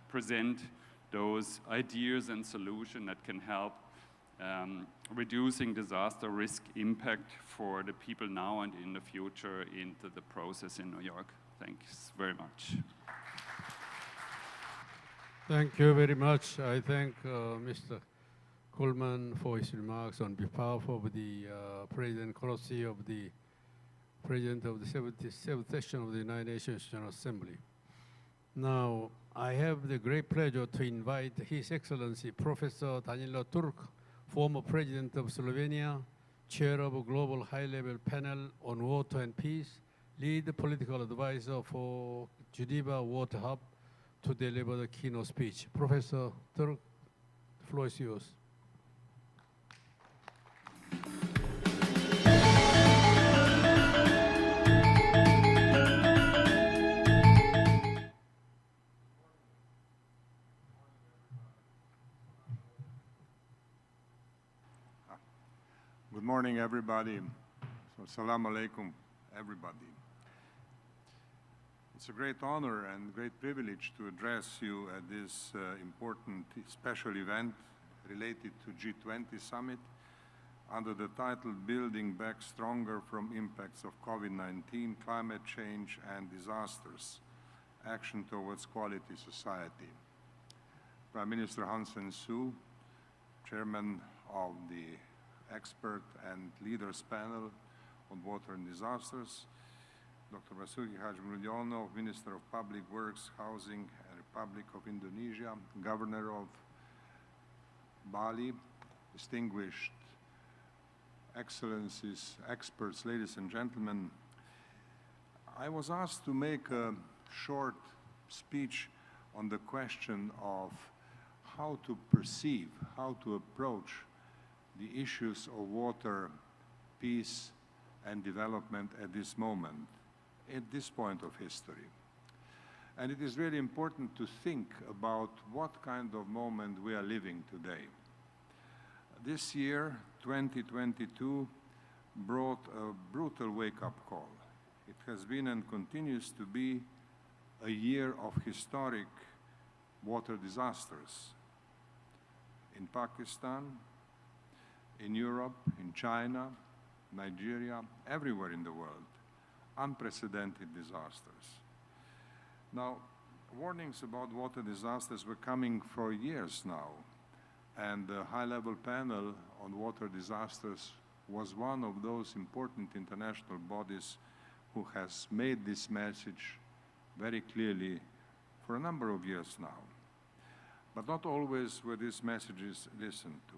present those ideas and solutions that can help reducing disaster risk impact for the people now and in the future into the process in New York. Thanks very much. Thank you very much. I thank Mr. Coleman for his remarks on behalf of the President Courtesy of the President of the 77th Session of the United Nations General Assembly. Now, I have the great pleasure to invite His Excellency Professor Danilo Turk, former President of Slovenia, Chair of a Global High-Level Panel on Water and Peace, lead political advisor for Geneva Water Hub, to deliver the keynote speech. Professor Turk, the floor is yours. Good morning, everybody. So, Assalamu alaikum, everybody. It's a great honor and great privilege to address you at this important special event related to G20 Summit under the title Building Back Stronger from Impacts of COVID-19, Climate Change and Disasters, Action Towards Quality Society. Prime Minister Hun Sen-soo, Chairman of the Expert and Leaders Panel on Water and Disasters, Dr. Basuki Hadjimulyono, Minister of Public Works, Housing and Republic of Indonesia, Governor of Bali, distinguished excellencies, experts, ladies and gentlemen. I was asked to make a short speech on the question of how to perceive, how to approach the issues of water, peace, and development at this moment, at this point of history. And it is really important to think about what kind of moment we are living today. This year, 2022, brought a brutal wake-up call. It has been and continues to be a year of historic water disasters in Pakistan, in Europe, in China, Nigeria, everywhere in the world. Unprecedented disasters. Now, warnings about water disasters were coming for years now, and the high-level panel on water disasters was one of those important international bodies who has made this message very clearly for a number of years now. But not always were these messages listened to.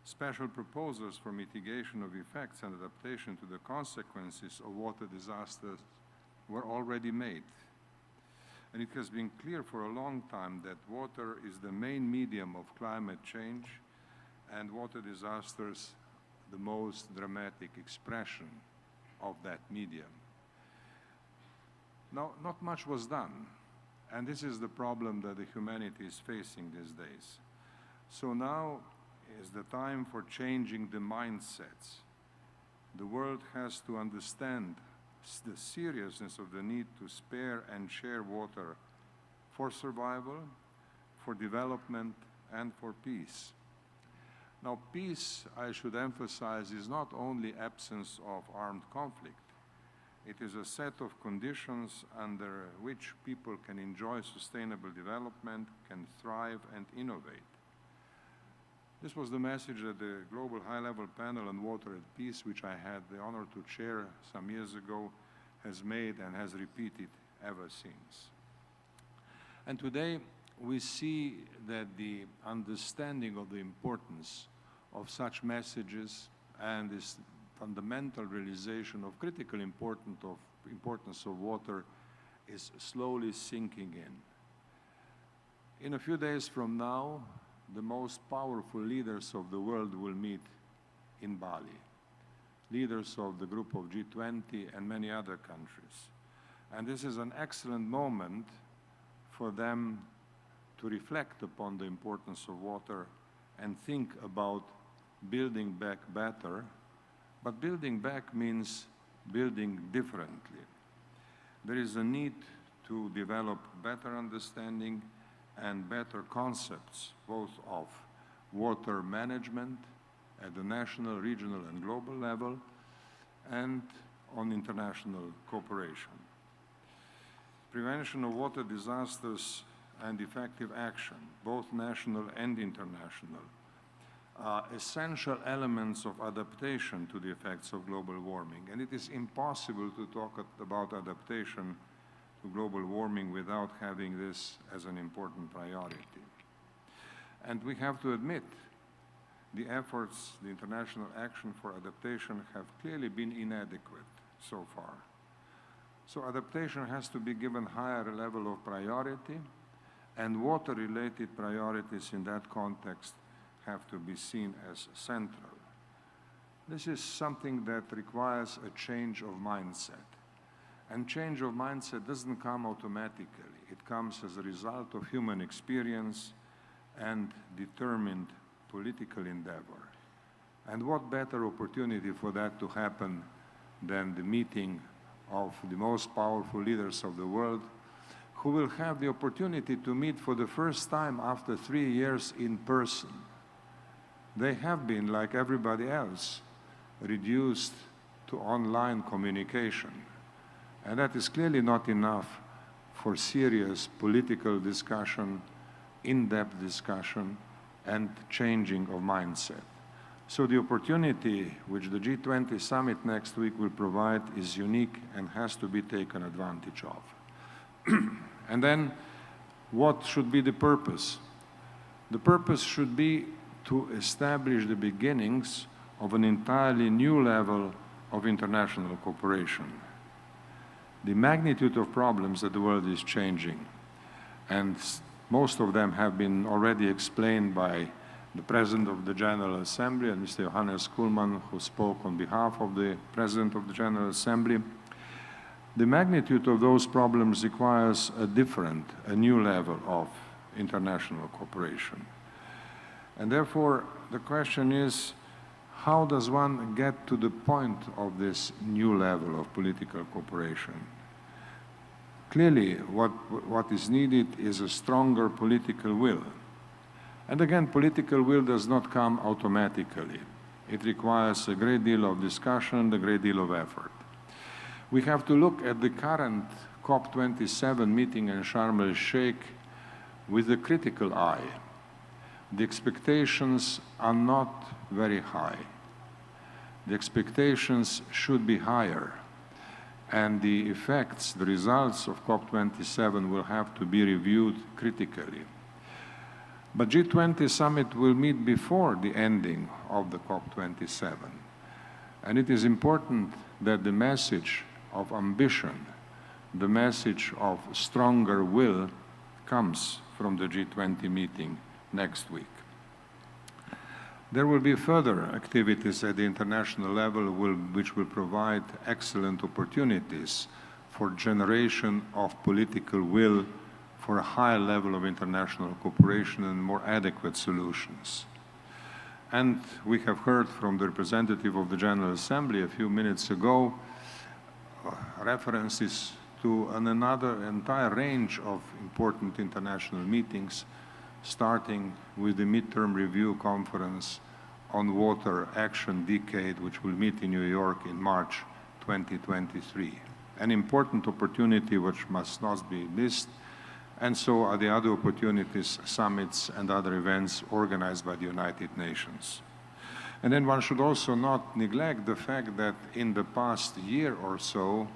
Special proposals for mitigation of effects and adaptation to the consequences of water disasters were already made. And it has been clear for a long time that water is the main medium of climate change, and water disasters the most dramatic expression of that medium. Now, not much was done, and this is the problem that the humanity is facing these days. So now is the time for changing the mindsets. The world has to understand the seriousness of the need to spare and share water for survival, for development, and for peace. Now, peace, I should emphasize, is not only absence of armed conflict. It is a set of conditions under which people can enjoy sustainable development, can thrive, and innovate. This was the message that the Global High-Level Panel on Water and Peace, which I had the honor to chair some years ago, has made and has repeated ever since. And today, we see that the understanding of the importance of such messages and this fundamental realization of critical importance of water is slowly sinking in. In a few days from now, the most powerful leaders of the world will meet in Bali, leaders of the group of G20 and many other countries. And this is an excellent moment for them to reflect upon the importance of water and think about building back better. But building back means building differently. There is a need to develop better understanding and better concepts, both of water management at the national, regional, and global level, and on international cooperation. Prevention of water disasters and effective action, both national and international, are essential elements of adaptation to the effects of global warming. And it is impossible to talk about adaptation to global warming without having this as an important priority. And we have to admit, the efforts, the international action for adaptation have clearly been inadequate so far. So adaptation has to be given higher level of priority, and water-related priorities in that context have to be seen as central. This is something that requires a change of mindset. And change of mindset doesn't come automatically. It comes as a result of human experience and determined political endeavor. And what better opportunity for that to happen than the meeting of the most powerful leaders of the world, who will have the opportunity to meet for the first time after 3 years in person. They have been, like everybody else, reduced to online communication. And that is clearly not enough for serious political discussion, in-depth discussion, and changing of mindset. So the opportunity which the G20 summit next week will provide is unique and has to be taken advantage of. And then, what should be the purpose? The purpose should be to establish the beginnings of an entirely new level of international cooperation. The magnitude of problems that the world is changing, and most of them have been already explained by the President of the General Assembly, and Mr. Johannes Kuhlmann, who spoke on behalf of the President of the General Assembly. The magnitude of those problems requires a new level of international cooperation. And therefore, the question is, how does one get to the point of this new level of political cooperation? Clearly, what is needed is a stronger political will. And again, political will does not come automatically. It requires a great deal of discussion, a great deal of effort. We have to look at the current COP27 meeting in Sharm el-Sheikh with a critical eye. The expectations are not very high. The expectations should be higher. And the effects, the results of COP27 will have to be reviewed critically. But G20 summit will meet before the ending of the COP27. And it is important that the message of ambition, the message of stronger will comes from the G20 meeting next week. There will be further activities at the international level which will provide excellent opportunities for generation of political will for a higher level of international cooperation and more adequate solutions. And we have heard from the representative of the General Assembly a few minutes ago references to another entire range of important international meetings, starting with the midterm review conference on water action decade, which will meet in New York in March 2023. An important opportunity which must not be missed, and so are the other opportunities, summits and other events organized by the United Nations. And then one should also not neglect the fact that in the past year or so,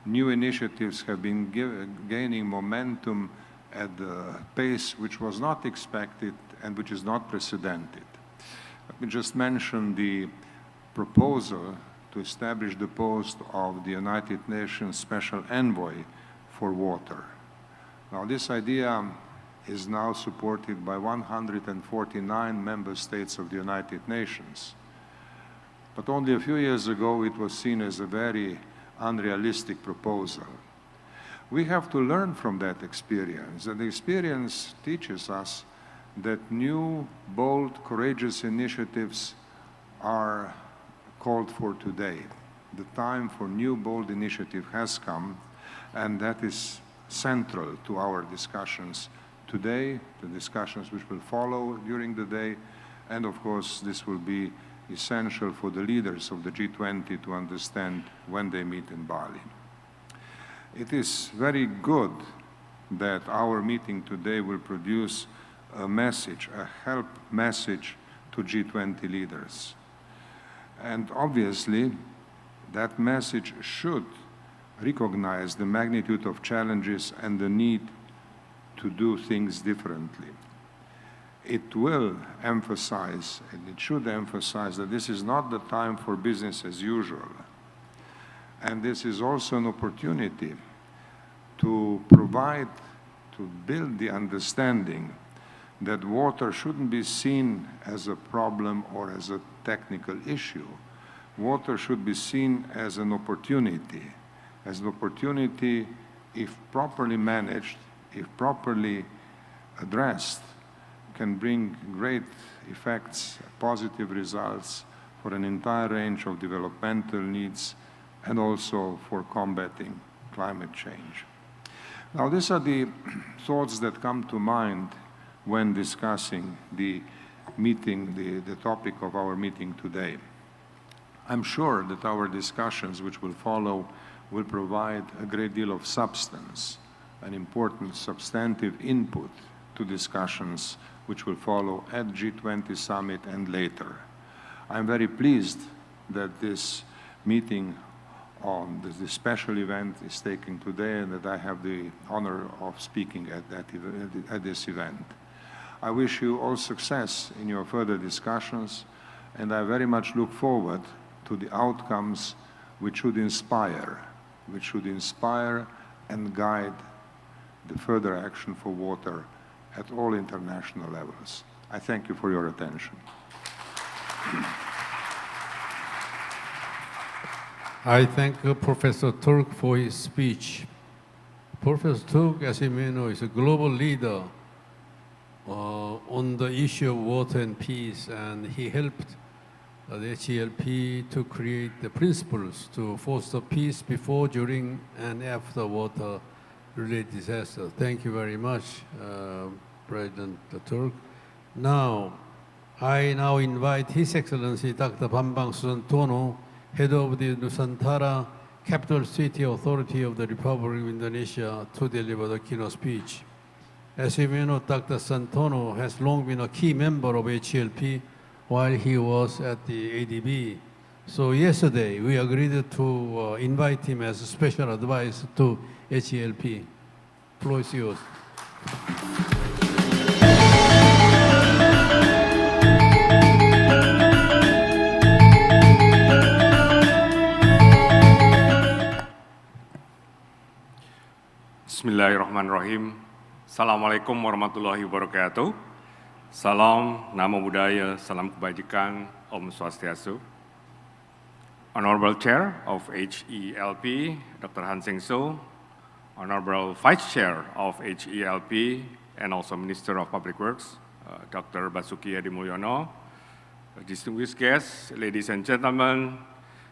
new initiatives have been gaining momentum at the pace which was not expected and which is not precedented. Let me just mention the proposal to establish the post of the United Nations Special Envoy for Water. Now, this idea is now supported by 149 member states of the United Nations. But only a few years ago, it was seen as a very unrealistic proposal. We have to learn from that experience, and the experience teaches us that new, bold, courageous initiatives are called for today. The time for new, bold initiative has come, and that is central to our discussions today, the discussions which will follow during the day, and of course this will be essential for the leaders of the G20 to understand when they meet in Bali. It is very good that our meeting today will produce a message, a help message to G20 leaders. And obviously, that message should recognize the magnitude of challenges and the need to do things differently. It will emphasize, and it should emphasize, that this is not the time for business as usual. And this is also an opportunity to provide, to build the understanding that water shouldn't be seen as a problem or as a technical issue. Water should be seen as an opportunity if properly managed, if properly addressed, can bring great effects, positive results for an entire range of developmental needs and also for combating climate change. Now, these are the thoughts that come to mind when discussing the meeting, the topic of our meeting today. I'm sure that our discussions, which will follow, will provide a great deal of substance, an important substantive input to discussions which will follow at G20 summit and later. I'm very pleased that this meeting on this special event is taking today and that I have the honor of speaking at this event. I wish you all success in your further discussions, and I very much look forward to the outcomes which should inspire and guide the further action for water at all international levels. I thank you for your attention. I thank Professor Turk for his speech. Professor Turk, as you may know, is a global leader on the issue of water and peace, and he helped the HELP to create the principles to foster peace before, during, and after water-related disasters. Thank you very much, President Turk. Now, I now invite His Excellency Dr. Bambang Susantono, Head of the Nusantara Capital City Authority of the Republic of Indonesia, to deliver the keynote speech. As you may know, Dr. Santono has long been a key member of HELP while he was at the ADB. So yesterday, we agreed to invite him as a special advisor to HELP. Floor is yours. Bismillahirrahmanirrahim. Assalamualaikum warahmatullahi wabarakatuh. Salam, Namo Buddhaya, Salam Kebajikan, Om Swastiastu. Honorable Chair of HELP, Dr. Han Seng So, Honorable Vice Chair of HELP, and also Minister of Public Works, Dr. Basuki Hadi Mulyono, distinguished guests, ladies and gentlemen,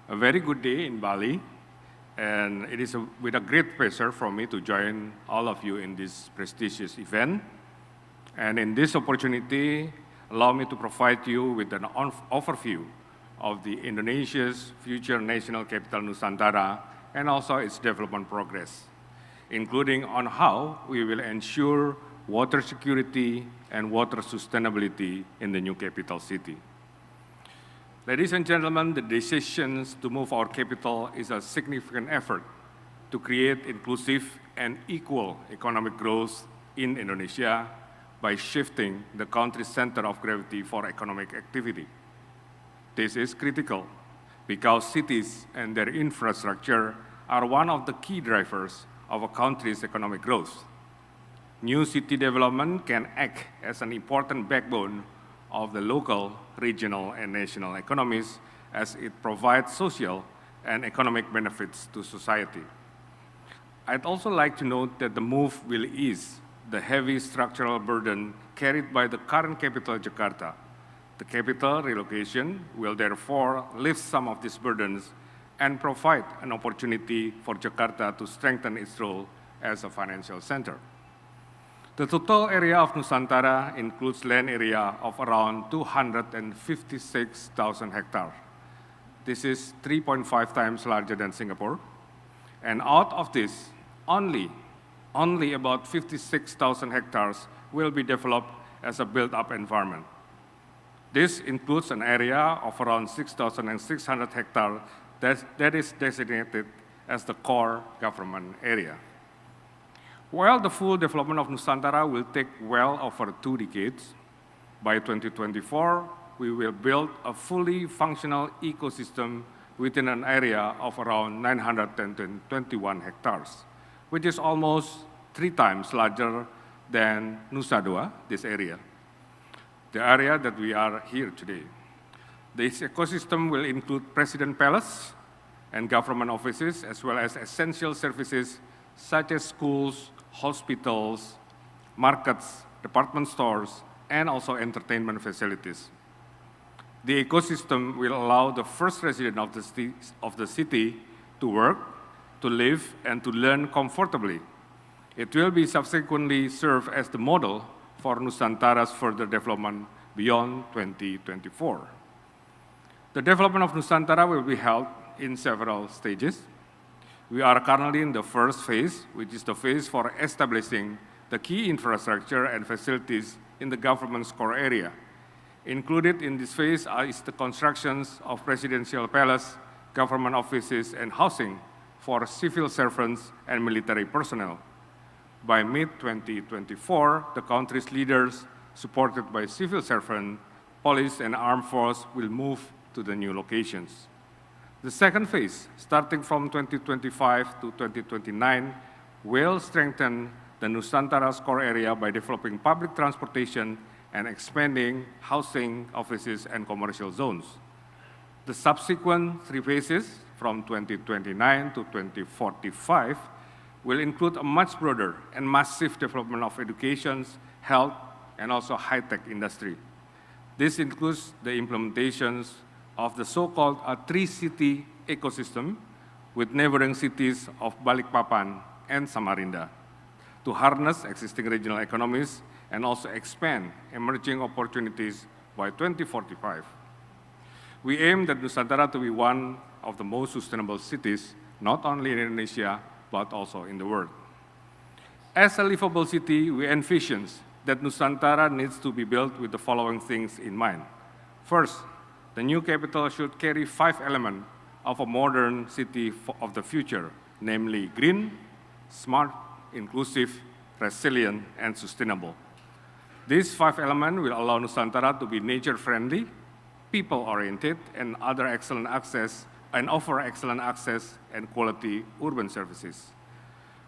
a very good day in Bali. And it is with a great pleasure for me to join all of you in this prestigious event. And in this opportunity, allow me to provide you with an overview of the Indonesia's future national capital Nusantara and also its development progress, including on how we will ensure water security and water sustainability in the new capital city. Ladies and gentlemen, the decisions to move our capital is a significant effort to create inclusive and equal economic growth in Indonesia by shifting the country's center of gravity for economic activity. This is critical because cities and their infrastructure are one of the key drivers of a country's economic growth. New city development can act as an important backbone of the local, regional, and national economies as it provides social and economic benefits to society. I'd also like to note that the move will ease the heavy structural burden carried by the current capital, Jakarta. The capital relocation will therefore lift some of these burdens and provide an opportunity for Jakarta to strengthen its role as a financial center. The total area of Nusantara includes land area of around 256,000 hectares. This is 3.5 times larger than Singapore. And out of this, only about 56,000 hectares will be developed as a built-up environment. This includes an area of around 6,600 hectares that is designated as the core government area. While the full development of Nusantara will take well over 2 decades, by 2024, we will build a fully functional ecosystem within an area of around 921 hectares, which is almost 3 times larger than Nusa Dua, this area, the area that we are here today. This ecosystem will include President Palace and government offices, as well as essential services such as schools, hospitals, markets, department stores, and also entertainment facilities. The ecosystem will allow the first resident of the city to work, to live, and to learn comfortably. It will be subsequently serve as the model for Nusantara's further development beyond 2024. The development of Nusantara will be held in several stages. We are currently in the first phase, which is the phase for establishing the key infrastructure and facilities in the government's core area. Included in this phase is the constructions of presidential palace, government offices, and housing for civil servants and military personnel. By mid-2024, the country's leaders, supported by civil servants, police, and armed force, will move to the new locations. The second phase, starting from 2025 to 2029, will strengthen the Nusantara's core area by developing public transportation and expanding housing, offices, and commercial zones. The subsequent 3 phases, from 2029 to 2045 will include a much broader and massive development of education, health, and also high-tech industry. This includes the implementations of the so-called three-city ecosystem with neighboring cities of Balikpapan and Samarinda to harness existing regional economies and also expand emerging opportunities by 2045. We aim that Nusantara to be one of the most sustainable cities, not only in Indonesia, but also in the world. As a livable city, we envision that Nusantara needs to be built with the following things in mind. First, the new capital should carry 5 elements of a modern city of the future, namely green, smart, inclusive, resilient, and sustainable. These 5 elements will allow Nusantara to be nature-friendly, people-oriented, and offer excellent access and quality urban services.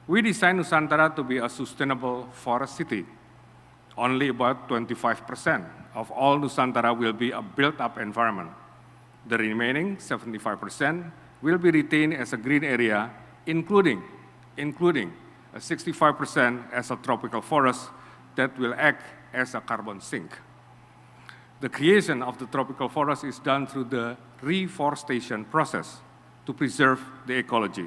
We designed Nusantara to be a sustainable forest city. Only about 25% of all Nusantara will be a built-up environment. The remaining 75% will be retained as a green area, including a 65% as a tropical forest that will act as a carbon sink. The creation of the tropical forest is done through the reforestation process to preserve the ecology.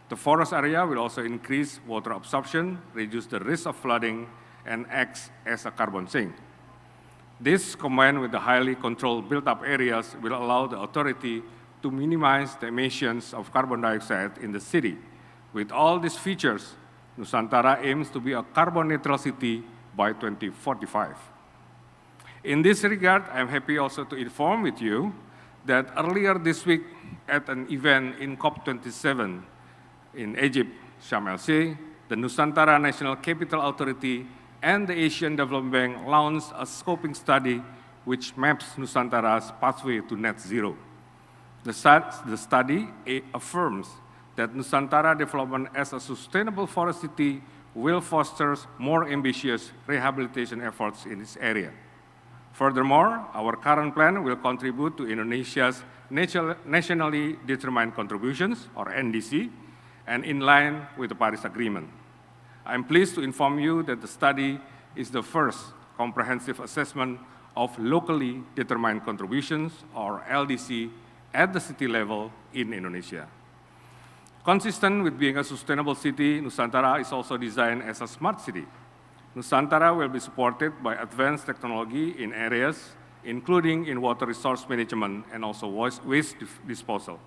The forest area will also increase water absorption, reduce the risk of flooding, and acts as a carbon sink. This, combined with the highly controlled built-up areas, will allow the authority to minimize the emissions of carbon dioxide in the city. With all these features, Nusantara aims to be a carbon-neutral city by 2045. In this regard, I'm happy also to inform with you that earlier this week at an event in COP27 in Egypt, Sharm el-Sheikh, the Nusantara National Capital Authority and the Asian Development Bank launched a scoping study which maps Nusantara's pathway to net zero. The study affirms that Nusantara development as a sustainable forest city will foster more ambitious rehabilitation efforts in this area. Furthermore, our current plan will contribute to Indonesia's nationally determined contributions, or NDC, and in line with the Paris Agreement. I'm pleased to inform you that the study is the first comprehensive assessment of locally determined contributions, or LDC, at the city level in Indonesia. Consistent with being a sustainable city, Nusantara is also designed as a smart city. Nusantara will be supported by advanced technology in areas including in water resource management and also waste disposal.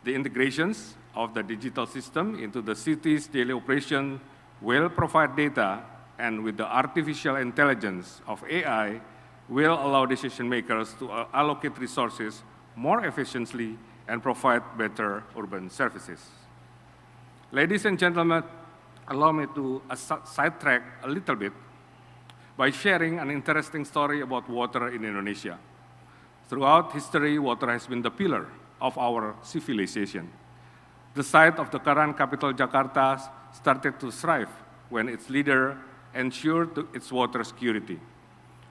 The integrations of the digital system into the city's daily operation will provide data, and with the artificial intelligence of AI, will allow decision makers to allocate resources more efficiently and provide better urban services. Ladies and gentlemen, allow me to sidetrack a little bit by sharing an interesting story about water in Indonesia. Throughout history, water has been the pillar of our civilization. The site of the current capital, Jakarta, started to thrive when its leader ensured its water security.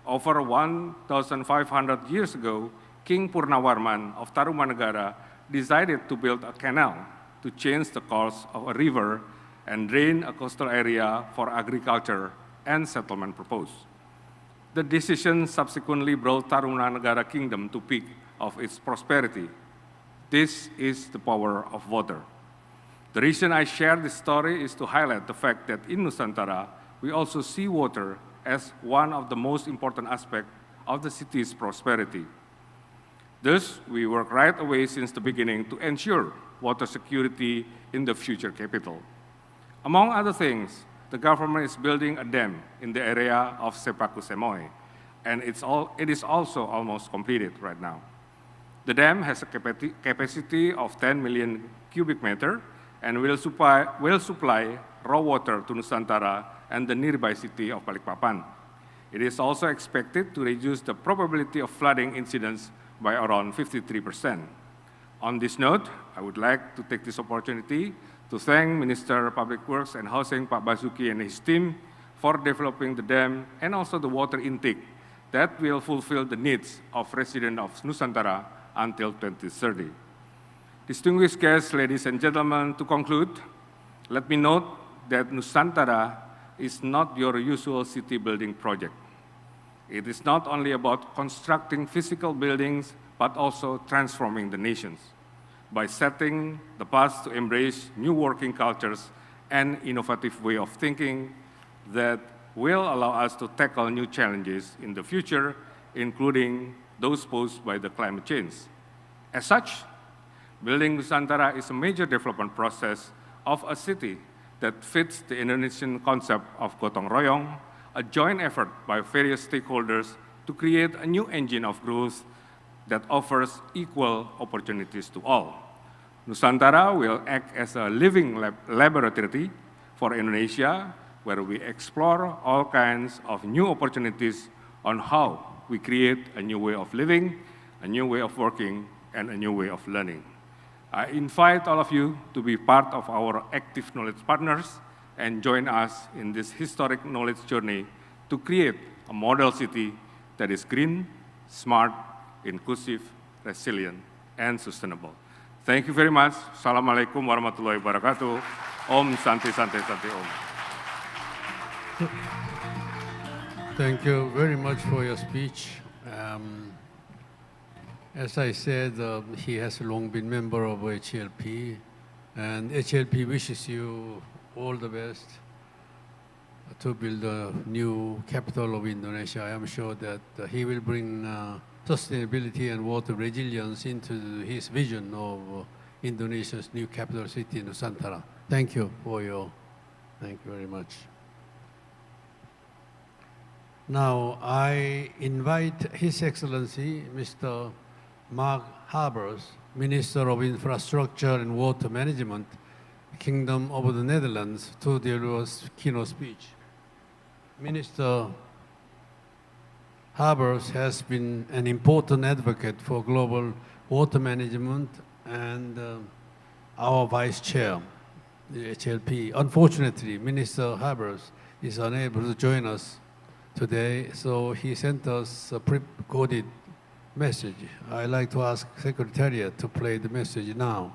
Over 1,500 years ago, King Purnawarman of Tarumanegara decided to build a canal to change the course of a river and drain a coastal area for agriculture and settlement purpose. The decision subsequently brought Tarumanegara Kingdom to peak of its prosperity. This is the power of water. The reason I share this story is to highlight the fact that in Nusantara, we also see water as one of the most important aspects of the city's prosperity. Thus, we work right away since the beginning to ensure water security in the future capital. Among other things, the government is building a dam in the area of Sepaku Semoy, and it is also almost completed right now. The dam has a capacity of 10 million cubic meter and will supply raw water to Nusantara and the nearby city of Balikpapan. It is also expected to reduce the probability of flooding incidents by around 53%. On this note, I would like to take this opportunity to thank Minister of Public Works and Housing, Pak Basuki, and his team for developing the dam and also the water intake that will fulfill the needs of residents of Nusantara until 2030. Distinguished guests, ladies and gentlemen, to conclude, let me note that Nusantara is not your usual city building project. It is not only about constructing physical buildings, but also transforming the nations by setting the path to embrace new working cultures and innovative way of thinking that will allow us to tackle new challenges in the future, including those posed by the climate change. As such, building Nusantara is a major development process of a city that fits the Indonesian concept of gotong royong, a joint effort by various stakeholders to create a new engine of growth that offers equal opportunities to all. Nusantara will act as a living laboratory for Indonesia, where we explore all kinds of new opportunities on how we create a new way of living, a new way of working, and a new way of learning. I invite all of you to be part of our active knowledge partners and join us in this historic knowledge journey to create a model city that is green, smart, inclusive, resilient, and sustainable. Thank you very much. Assalamualaikum warahmatullahi wabarakatuh. Om Santi Santi Santi Om. Thank you very much for your speech. As I said, he has long been member of HLP, and HLP wishes you all the best to build a new capital of Indonesia. I am sure that he will bring sustainability and water resilience into his vision of Indonesia's new capital city, Nusantara. Thank you very much. Now, I invite His Excellency, Mr. Mark Harbers, Minister of Infrastructure and Water Management, Kingdom of the Netherlands, to deliver a keynote speech. Minister Harbers has been an important advocate for global water management and our Vice Chair, the HLP. Unfortunately, Minister Harbers is unable to join us today, so he sent us a pre-coded message. I'd like to ask Secretariat to play the message now.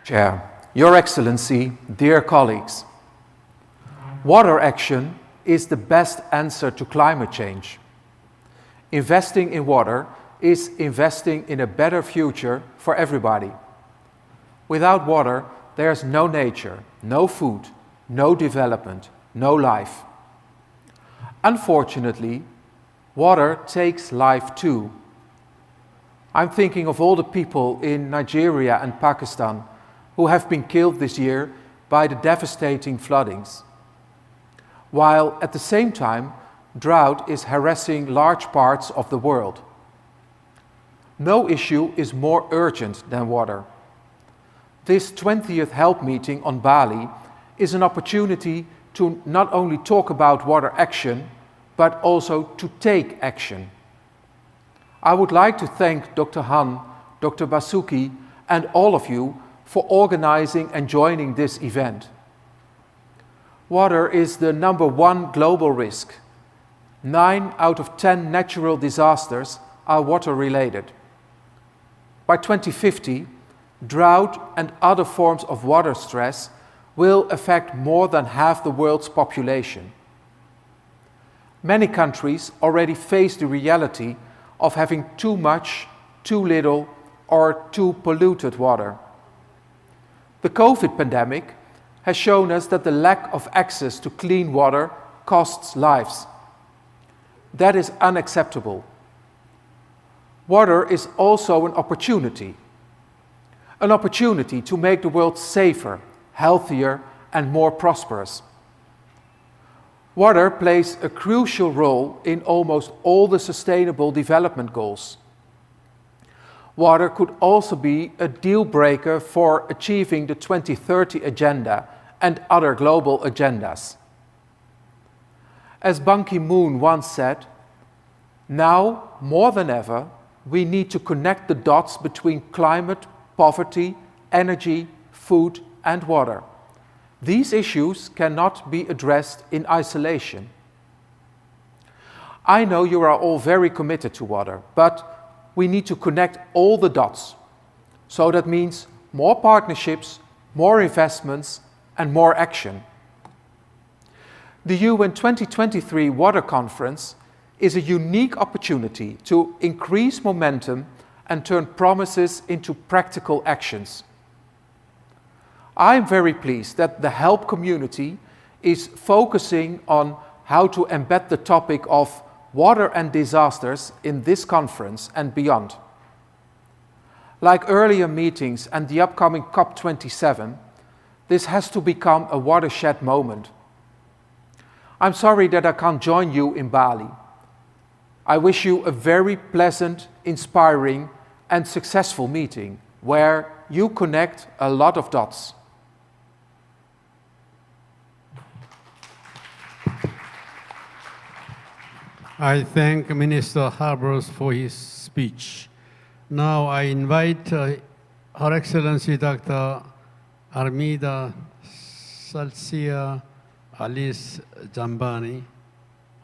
Chair, Your Excellency, dear colleagues, water action is the best answer to climate change. Investing in water is investing in a better future for everybody. Without water, there's no nature, no food, no development, no life. Unfortunately, water takes life too. I'm thinking of all the people in Nigeria and Pakistan who have been killed this year by the devastating floodings. While at the same time, drought is harassing large parts of the world. No issue is more urgent than water. This 20th HELP meeting on Bali is an opportunity to not only talk about water action, but also to take action. I would like to thank Dr. Han, Dr. Basuki, and all of you for organizing and joining this event. Water is the #1 global risk. 9 out of 10 natural disasters are water-related. By 2050, drought and other forms of water stress will affect more than half the world's population. Many countries already face the reality of having too much, too little, or too polluted water. The COVID pandemic has shown us that the lack of access to clean water costs lives. That is unacceptable. Water is also an opportunity to make the world safer, healthier, and more prosperous. Water plays a crucial role in almost all the Sustainable Development Goals. Water could also be a deal breaker for achieving the 2030 Agenda and other global agendas. As Ban Ki-moon once said, now more than ever, we need to connect the dots between climate, poverty, energy, food, and water. These issues cannot be addressed in isolation. I know you are all very committed to water, but we need to connect all the dots. So that means more partnerships, more investments, and more action. The UN 2023 Water Conference is a unique opportunity to increase momentum and turn promises into practical actions. I am very pleased that the HELP community is focusing on how to embed the topic of water and disasters in this conference and beyond. Like earlier meetings and the upcoming COP27, this has to become a watershed moment. I'm sorry that I can't join you in Bali. I wish you a very pleasant, inspiring, and successful meeting where you connect a lot of dots. I thank Minister Harbers for his speech. Now I invite Her Excellency Dr. Armida Salcia Alice Jambani,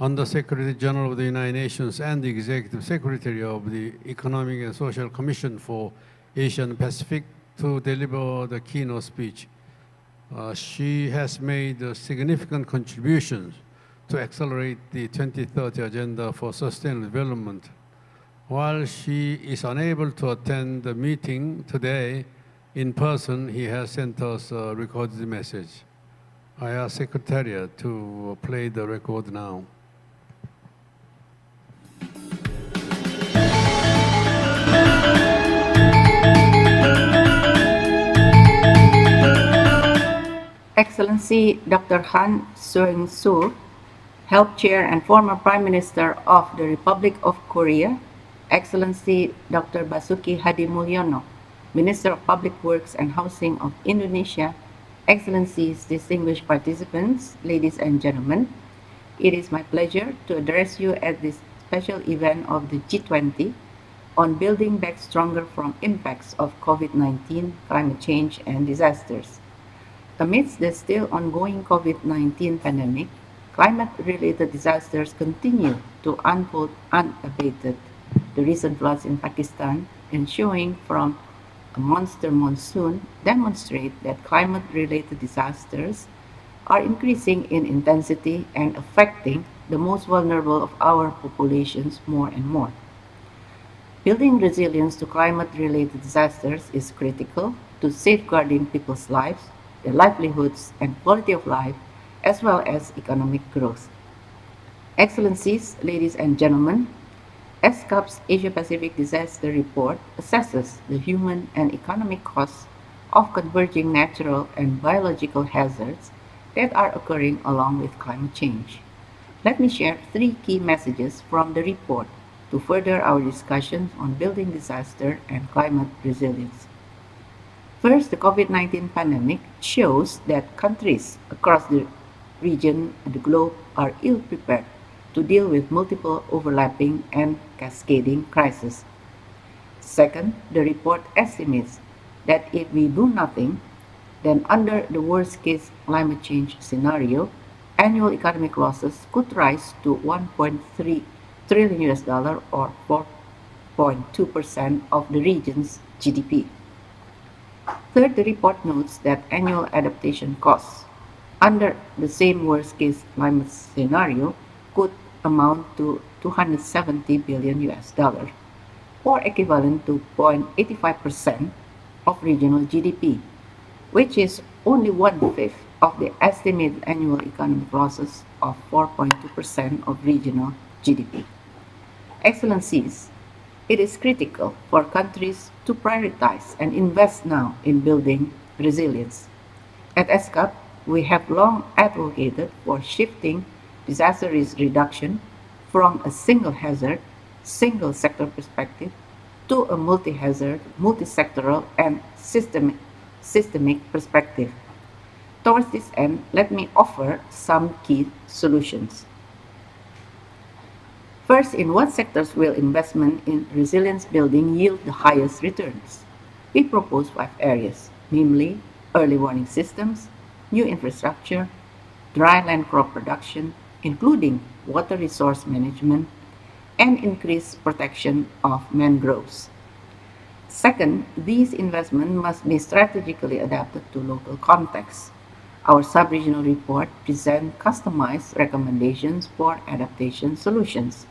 Under-Secretary General of the United Nations and the Executive Secretary of the Economic and Social Commission for Asian Pacific, to deliver the keynote speech. She has made significant contributions to accelerate the 2030 Agenda for Sustainable Development. While she is unable to attend the meeting today in person, he has sent us a recorded message. I ask Secretariat to play the record now. Excellency Dr. Han Seung-soo, Health Chair and former Prime Minister of the Republic of Korea, Excellency Dr. Basuki Hadimulyono, Minister of Public Works and Housing of Indonesia, Excellencies, distinguished participants, ladies and gentlemen, it is my pleasure to address you at this special event of the G20 on building back stronger from impacts of COVID-19, climate change, and disasters. Amidst the still ongoing COVID-19 pandemic, climate-related disasters continue to unfold unabated. The recent floods in Pakistan, ensuing from a monster monsoon, demonstrate that climate-related disasters are increasing in intensity and affecting the most vulnerable of our populations more and more. Building resilience to climate-related disasters is critical to safeguarding people's lives, their livelihoods, and quality of life, as well as economic growth. Excellencies, ladies and gentlemen, ESCAP's Asia-Pacific Disaster Report assesses the human and economic costs of converging natural and biological hazards that are occurring along with climate change. Let me share 3 key messages from the report to further our discussions on building disaster and climate resilience. First, the COVID-19 pandemic shows that countries across the region and the globe are ill-prepared to deal with multiple overlapping and cascading crises. Second, the report estimates that if we do nothing, then under the worst-case climate change scenario, annual economic losses could rise to $1.3 trillion or 4.2% of the region's GDP. Third, the report notes that annual adaptation costs under the same worst-case climate scenario could amount to $270 billion, or equivalent to 0.85% of regional GDP, which is only 1/5 of the estimated annual economic losses of 4.2% of regional GDP. Excellencies, it is critical for countries to prioritize and invest now in building resilience. At ESCAP, we have long advocated for shifting disaster risk reduction from a single hazard, single sector perspective to a multi-hazard, multi-sectoral, and systemic perspective. Towards this end, let me offer some key solutions. First, in what sectors will investment in resilience building yield the highest returns? We propose 5 areas, namely early warning systems, new infrastructure, dry land crop production, including water resource management, and increased protection of mangroves. Second, these investments must be strategically adapted to local contexts. Our sub-regional report presents customized recommendations for adaptation solutions.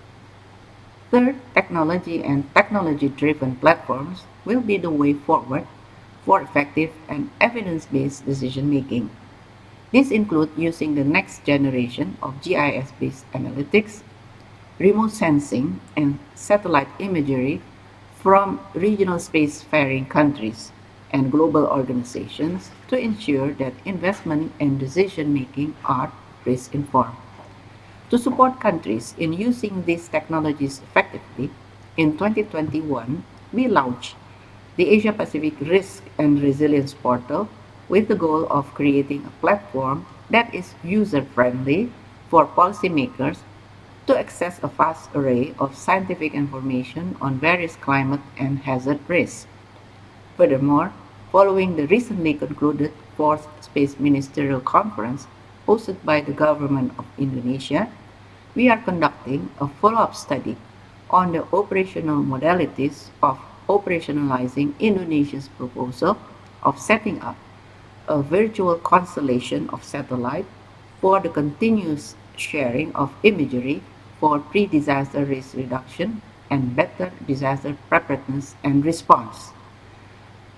Third, technology and technology-driven platforms will be the way forward for effective and evidence-based decision-making. These include using the next generation of GIS-based analytics, remote sensing, and satellite imagery from regional spacefaring countries and global organizations to ensure that investment and decision-making are risk-informed. To support countries in using these technologies effectively, in 2021, we launched the Asia-Pacific Risk and Resilience Portal with the goal of creating a platform that is user-friendly for policymakers to access a vast array of scientific information on various climate and hazard risks. Furthermore, following the recently concluded Fourth Space Ministerial Conference hosted by the Government of Indonesia, we are conducting a follow-up study on the operational modalities of operationalizing Indonesia's proposal of setting up a virtual constellation of satellites for the continuous sharing of imagery for pre-disaster risk reduction and better disaster preparedness and response.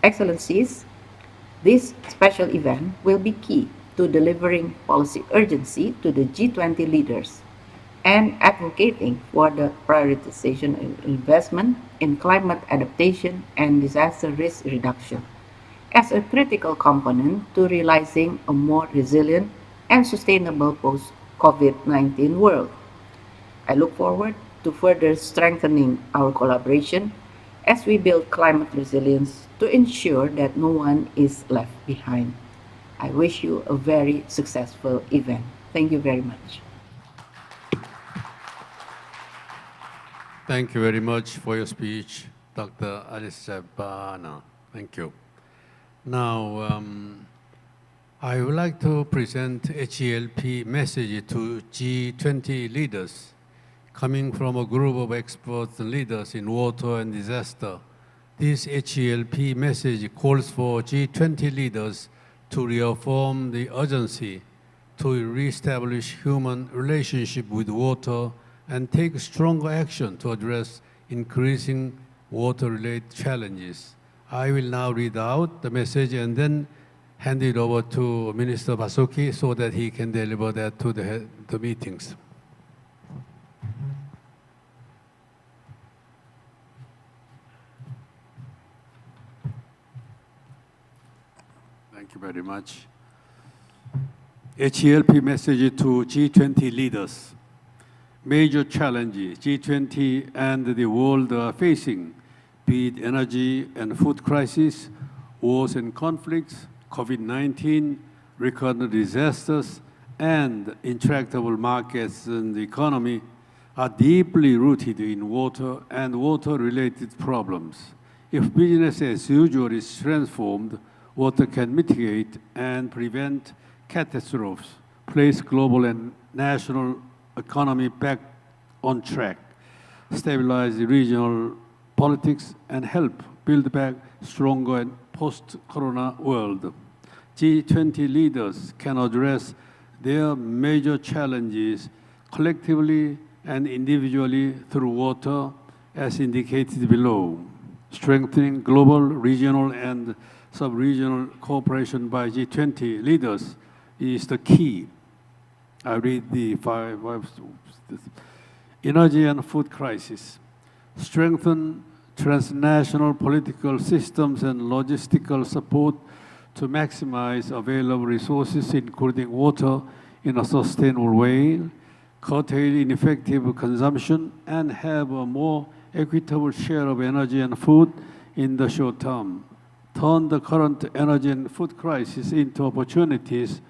Excellencies, this special event will be key to delivering policy urgency to the G20 leaders and advocating for the prioritization of investment in climate adaptation and disaster risk reduction as a critical component to realizing a more resilient and sustainable post-COVID-19 world. I look forward to further strengthening our collaboration as we build climate resilience to ensure that no one is left behind. I wish you a very successful event. Thank you very much. Thank you very much for your speech, Dr. Alice Bana. Thank you. Now, I would like to present HELP message to G20 leaders coming from a group of experts and leaders in water and disaster. This HELP message calls for G20 leaders to reaffirm the urgency to reestablish human relationship with water and take stronger action to address increasing water-related challenges. I will now read out the message and then hand it over to Minister Basuki so that he can deliver that to the meetings. Thank you very much. HELP message to G20 leaders. Major challenges G20 and the world are facing, be it energy and food crisis, wars and conflicts, COVID-19, recurrent disasters, and intractable markets and the economy, are deeply rooted in water and water-related problems. If business as usual is transformed, water can mitigate and prevent catastrophes, place global and national economy back on track, stabilize the regional politics, and help build back stronger and post-corona world. G20 leaders can address their major challenges collectively and individually through water, as indicated below. Strengthening global, regional, and sub-regional cooperation by G20 leaders is the key. I read the five. Energy and food crisis. Strengthen transnational political systems and logistical support to maximize available resources, including water, in a sustainable way, curtail ineffective consumption, and have a more equitable share of energy and food in the short term. Turn the current energy and food crisis into opportunities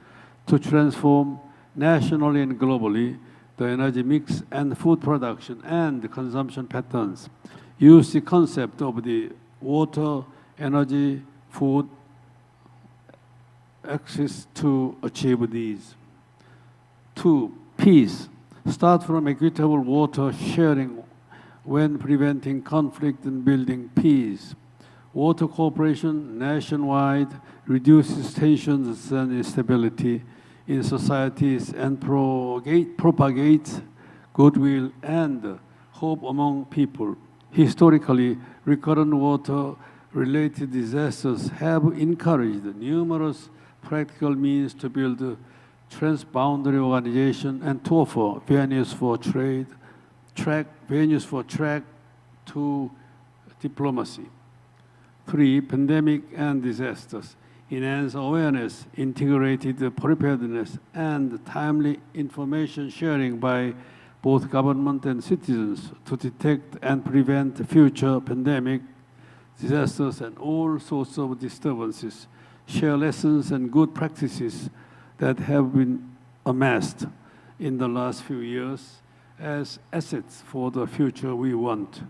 to transform nationally and globally the energy mix and food production and consumption patterns. Use the concept of the water, energy, food, access to achieve these. 2, peace. Start from equitable water sharing when preventing conflict and building peace. Water cooperation nationwide reduces tensions and instability in societies and propagates goodwill and hope among people. Historically, recurrent water-related disasters have encouraged numerous practical means to build transboundary organization and to offer venues for trade, to diplomacy. 3, pandemic and disasters. Enhance awareness, integrated preparedness, and timely information sharing by both government and citizens to detect and prevent future pandemic, disasters, and all sorts of disturbances. Share lessons and good practices that have been amassed in the last few years as assets for the future we want.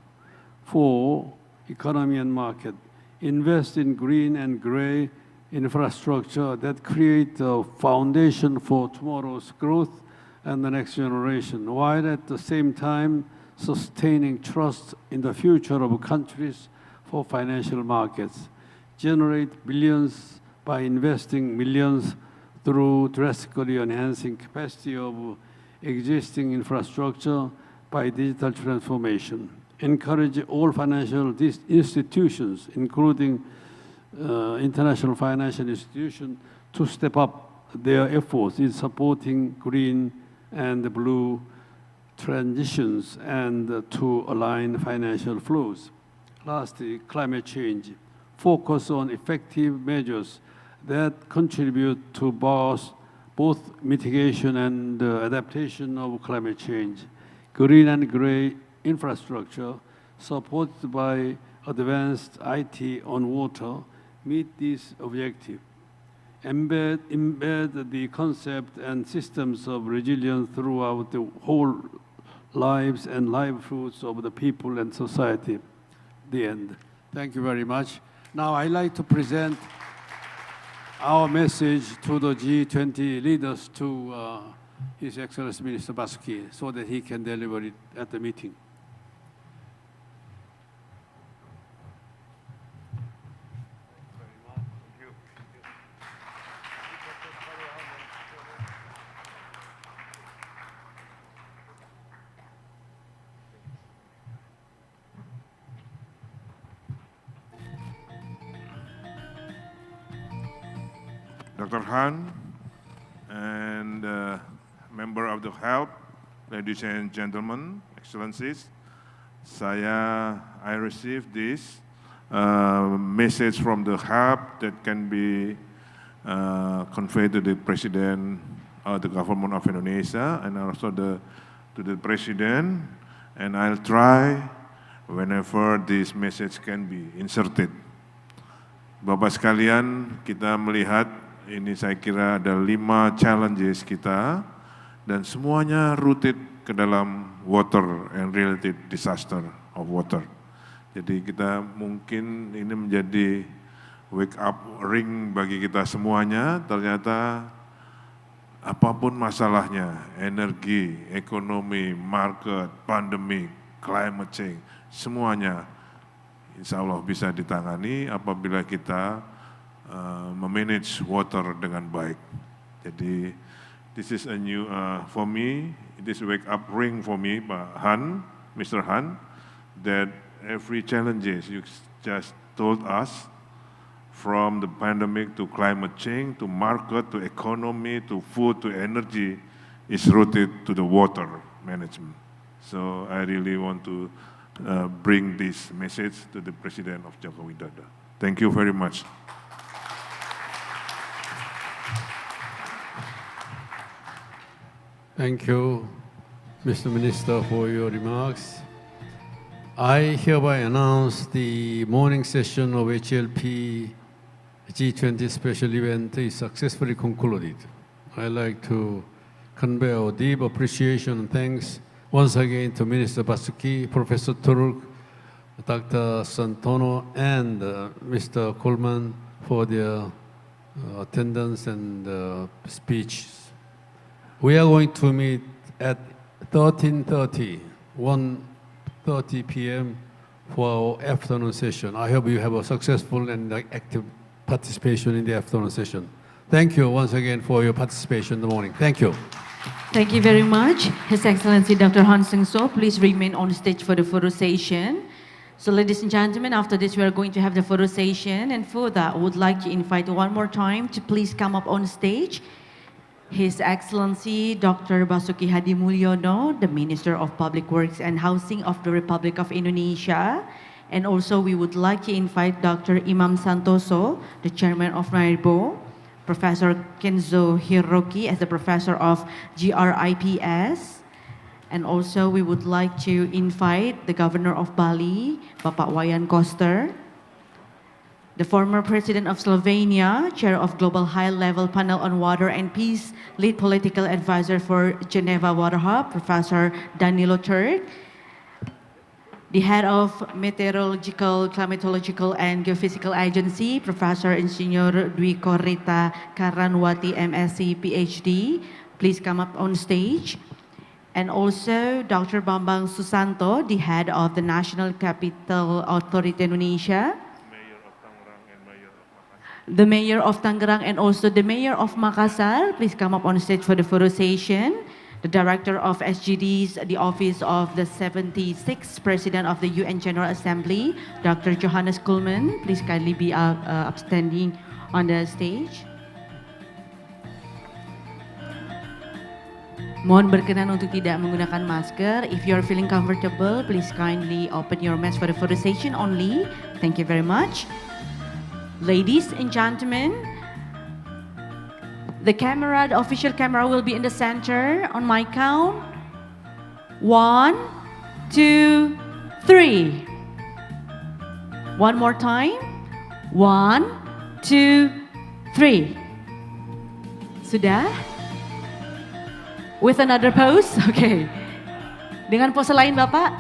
4, economy and market. Invest in green and gray infrastructure that create a foundation for tomorrow's growth and the next generation, while at the same time sustaining trust in the future of countries for financial markets. Generate billions by investing millions through drastically enhancing capacity of existing infrastructure by digital transformation. Encourage all financial institutions, including international financial institutions, to step up their efforts in supporting green and blue transitions and to align financial flows. Lastly, climate change. Focus on effective measures that contribute to both mitigation and adaptation of climate change. Green and gray infrastructure supported by advanced IT on water meet this objective. Embed the concept and systems of resilience throughout the whole lives and livelihoods of the people and society. The end. Thank you very much. Now I'd like to present our message to the G20 leaders, to His Excellency Minister Basuki, so that he can deliver it at the meeting. Dr. Han and member of the HELP, ladies and gentlemen, excellencies, I received this message from the HELP that can be conveyed to the President of the Government of Indonesia and also to the President, and I'll try whenever this message can be inserted. Bapak sekalian, kita melihat ini saya kira ada 5 challenges kita dan semuanya rooted ke dalam water and related disaster of water. Jadi kita mungkin ini menjadi wake up ring bagi kita semuanya. Ternyata apapun masalahnya, energi, ekonomi, market, pandemi, climate change, semuanya insya Allah bisa ditangani apabila kita memanage water dengan baik. Jadi, this is a new, for me, this wake up ring for me, Pak Han, Mr. Han, that every challenges you just told us, from the pandemic to climate change, to market, to economy, to food, to energy, is rooted to the water management. So I really want to bring this message to the President of Joko Widodo. Thank you very much. Thank you, Mr. Minister, for your remarks. I hereby announce the morning session of HLP G20 special event is successfully concluded. I'd like to convey our deep appreciation and thanks once again to Minister Basuki, Professor Turk, Dr. Santono, and Mr. Coleman for their attendance and speech. We are going to meet at 13:30, 1:30 p.m. for our afternoon session. I hope you have a successful and active participation in the afternoon session. Thank you once again for your participation in the morning. Thank you. Thank you very much. His Excellency Dr. Han Seung-soo, please remain on stage for the photo session. So ladies and gentlemen, after this we are going to have the photo session, and for that I would like to invite one more time to please come up on stage His Excellency Dr. Basuki Hadi Mulyono, the Minister of Public Works and Housing of the Republic of Indonesia. And also we would like to invite Dr. Imam Santoso, the Chairman of NAIRBO, Professor Kenzo Hiroki as the Professor of GRIPS. And also we would like to invite the Governor of Bali, Bapak Wayan Koster, the former President of Slovenia, Chair of Global High-Level Panel on Water and Peace, Lead Political Advisor for Geneva Water Hub, Professor Danilo Turk, the Head of Meteorological, Climatological and Geophysical Agency, Professor Insinyur Dwi Korita Karanwati, MSc, PhD. Please come up on stage. And also Dr. Bambang Susanto, the Head of the National Capital Authority Indonesia, the Mayor of Tangerang and also the Mayor of Makassar. Please come up on stage for the photo session. The Director of SGDs, the Office of the 76th President of the UN General Assembly, Dr. Johannes Kuhlmann. Please kindly be upstanding on the stage. Mohon berkenan untuk tidak menggunakan masker. If you are feeling comfortable, please kindly open your mask for the photo session only. Thank you very much. Ladies and gentlemen, the official camera will be in the center on my count. 1, 2, 3. One more time. 1, 2, 3. Sudah? With another pose? Okay. Dengan pose lain, Bapak?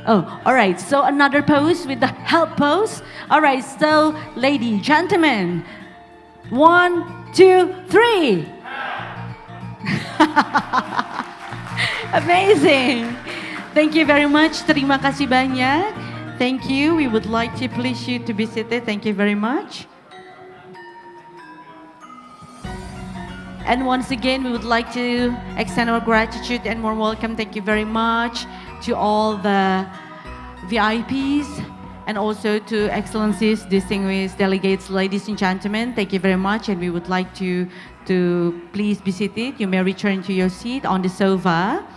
Oh, all right. So another pose with the help pose. All right. So, ladies, gentlemen, 1, 2, 3. Amazing. Thank you very much. Terima kasih banyak. Thank you. We would like to please you to be seated. Thank you very much. And once again, we would like to extend our gratitude and warm welcome. Thank you very much to all the VIPs and also to Excellencies, distinguished delegates, ladies and gentlemen. Thank you very much, and we would like to please be seated. You may return to your seat on the sofa.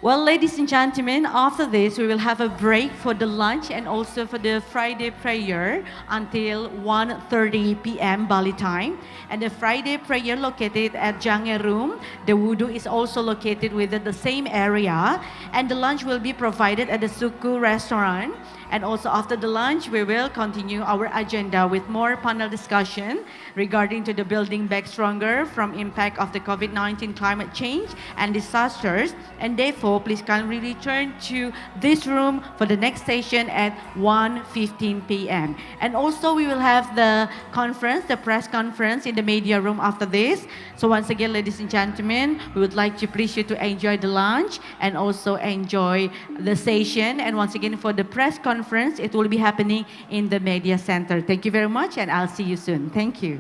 Well, ladies and gentlemen, after this, we will have a break for the lunch and also for the Friday prayer until 1:30 p.m. Bali time. And the Friday prayer located at Jange Room. The wudu is also located within the same area. And the lunch will be provided at the Suku restaurant. And also after the lunch, we will continue our agenda with more panel discussion regarding to the building back stronger from impact of the COVID-19 climate change and disasters. And therefore, please kindly return to this room for the next session at 1:15 p.m. And also we will have the conference, the press conference in the media room after this. So once again, ladies and gentlemen, we would like to please you to enjoy the lunch and also enjoy the session. And once again, for the press conference, it will be happening in the media center. Thank you very much, and I'll see you soon. Thank you.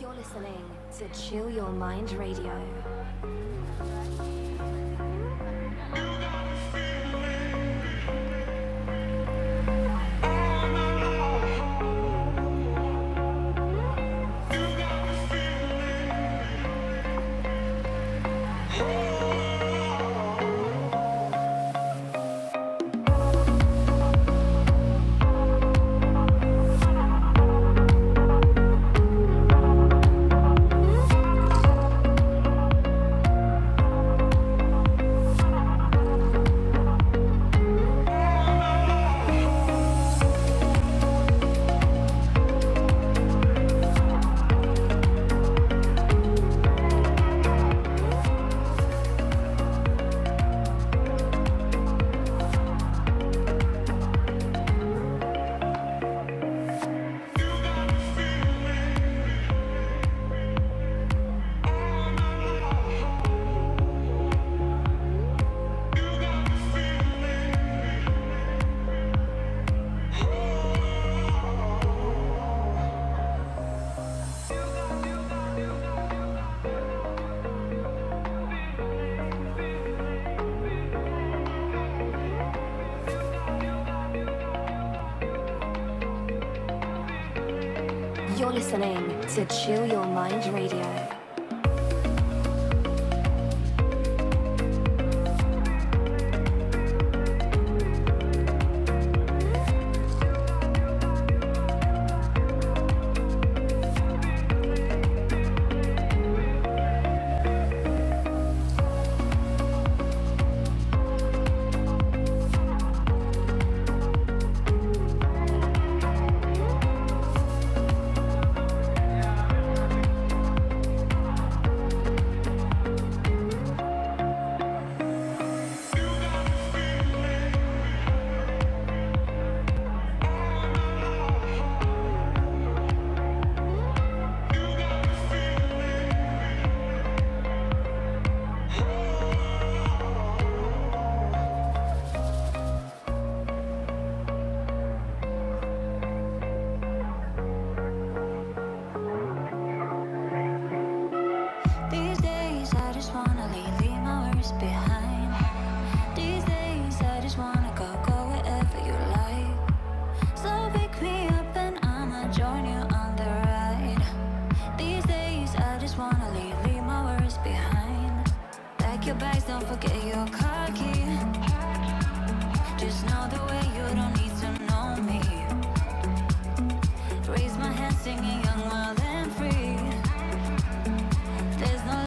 You're listening to Chill Your Mind Radio. listening to Chill Your Mind Radio. These days I just wanna leave my worries behind. These days I just wanna go wherever you like. So pick me up and I'ma join you on the ride. These days I just wanna leave my worries behind. Pack your bags, don't forget your car key. Just know the way you don't need to know me. Raise my hand singing young while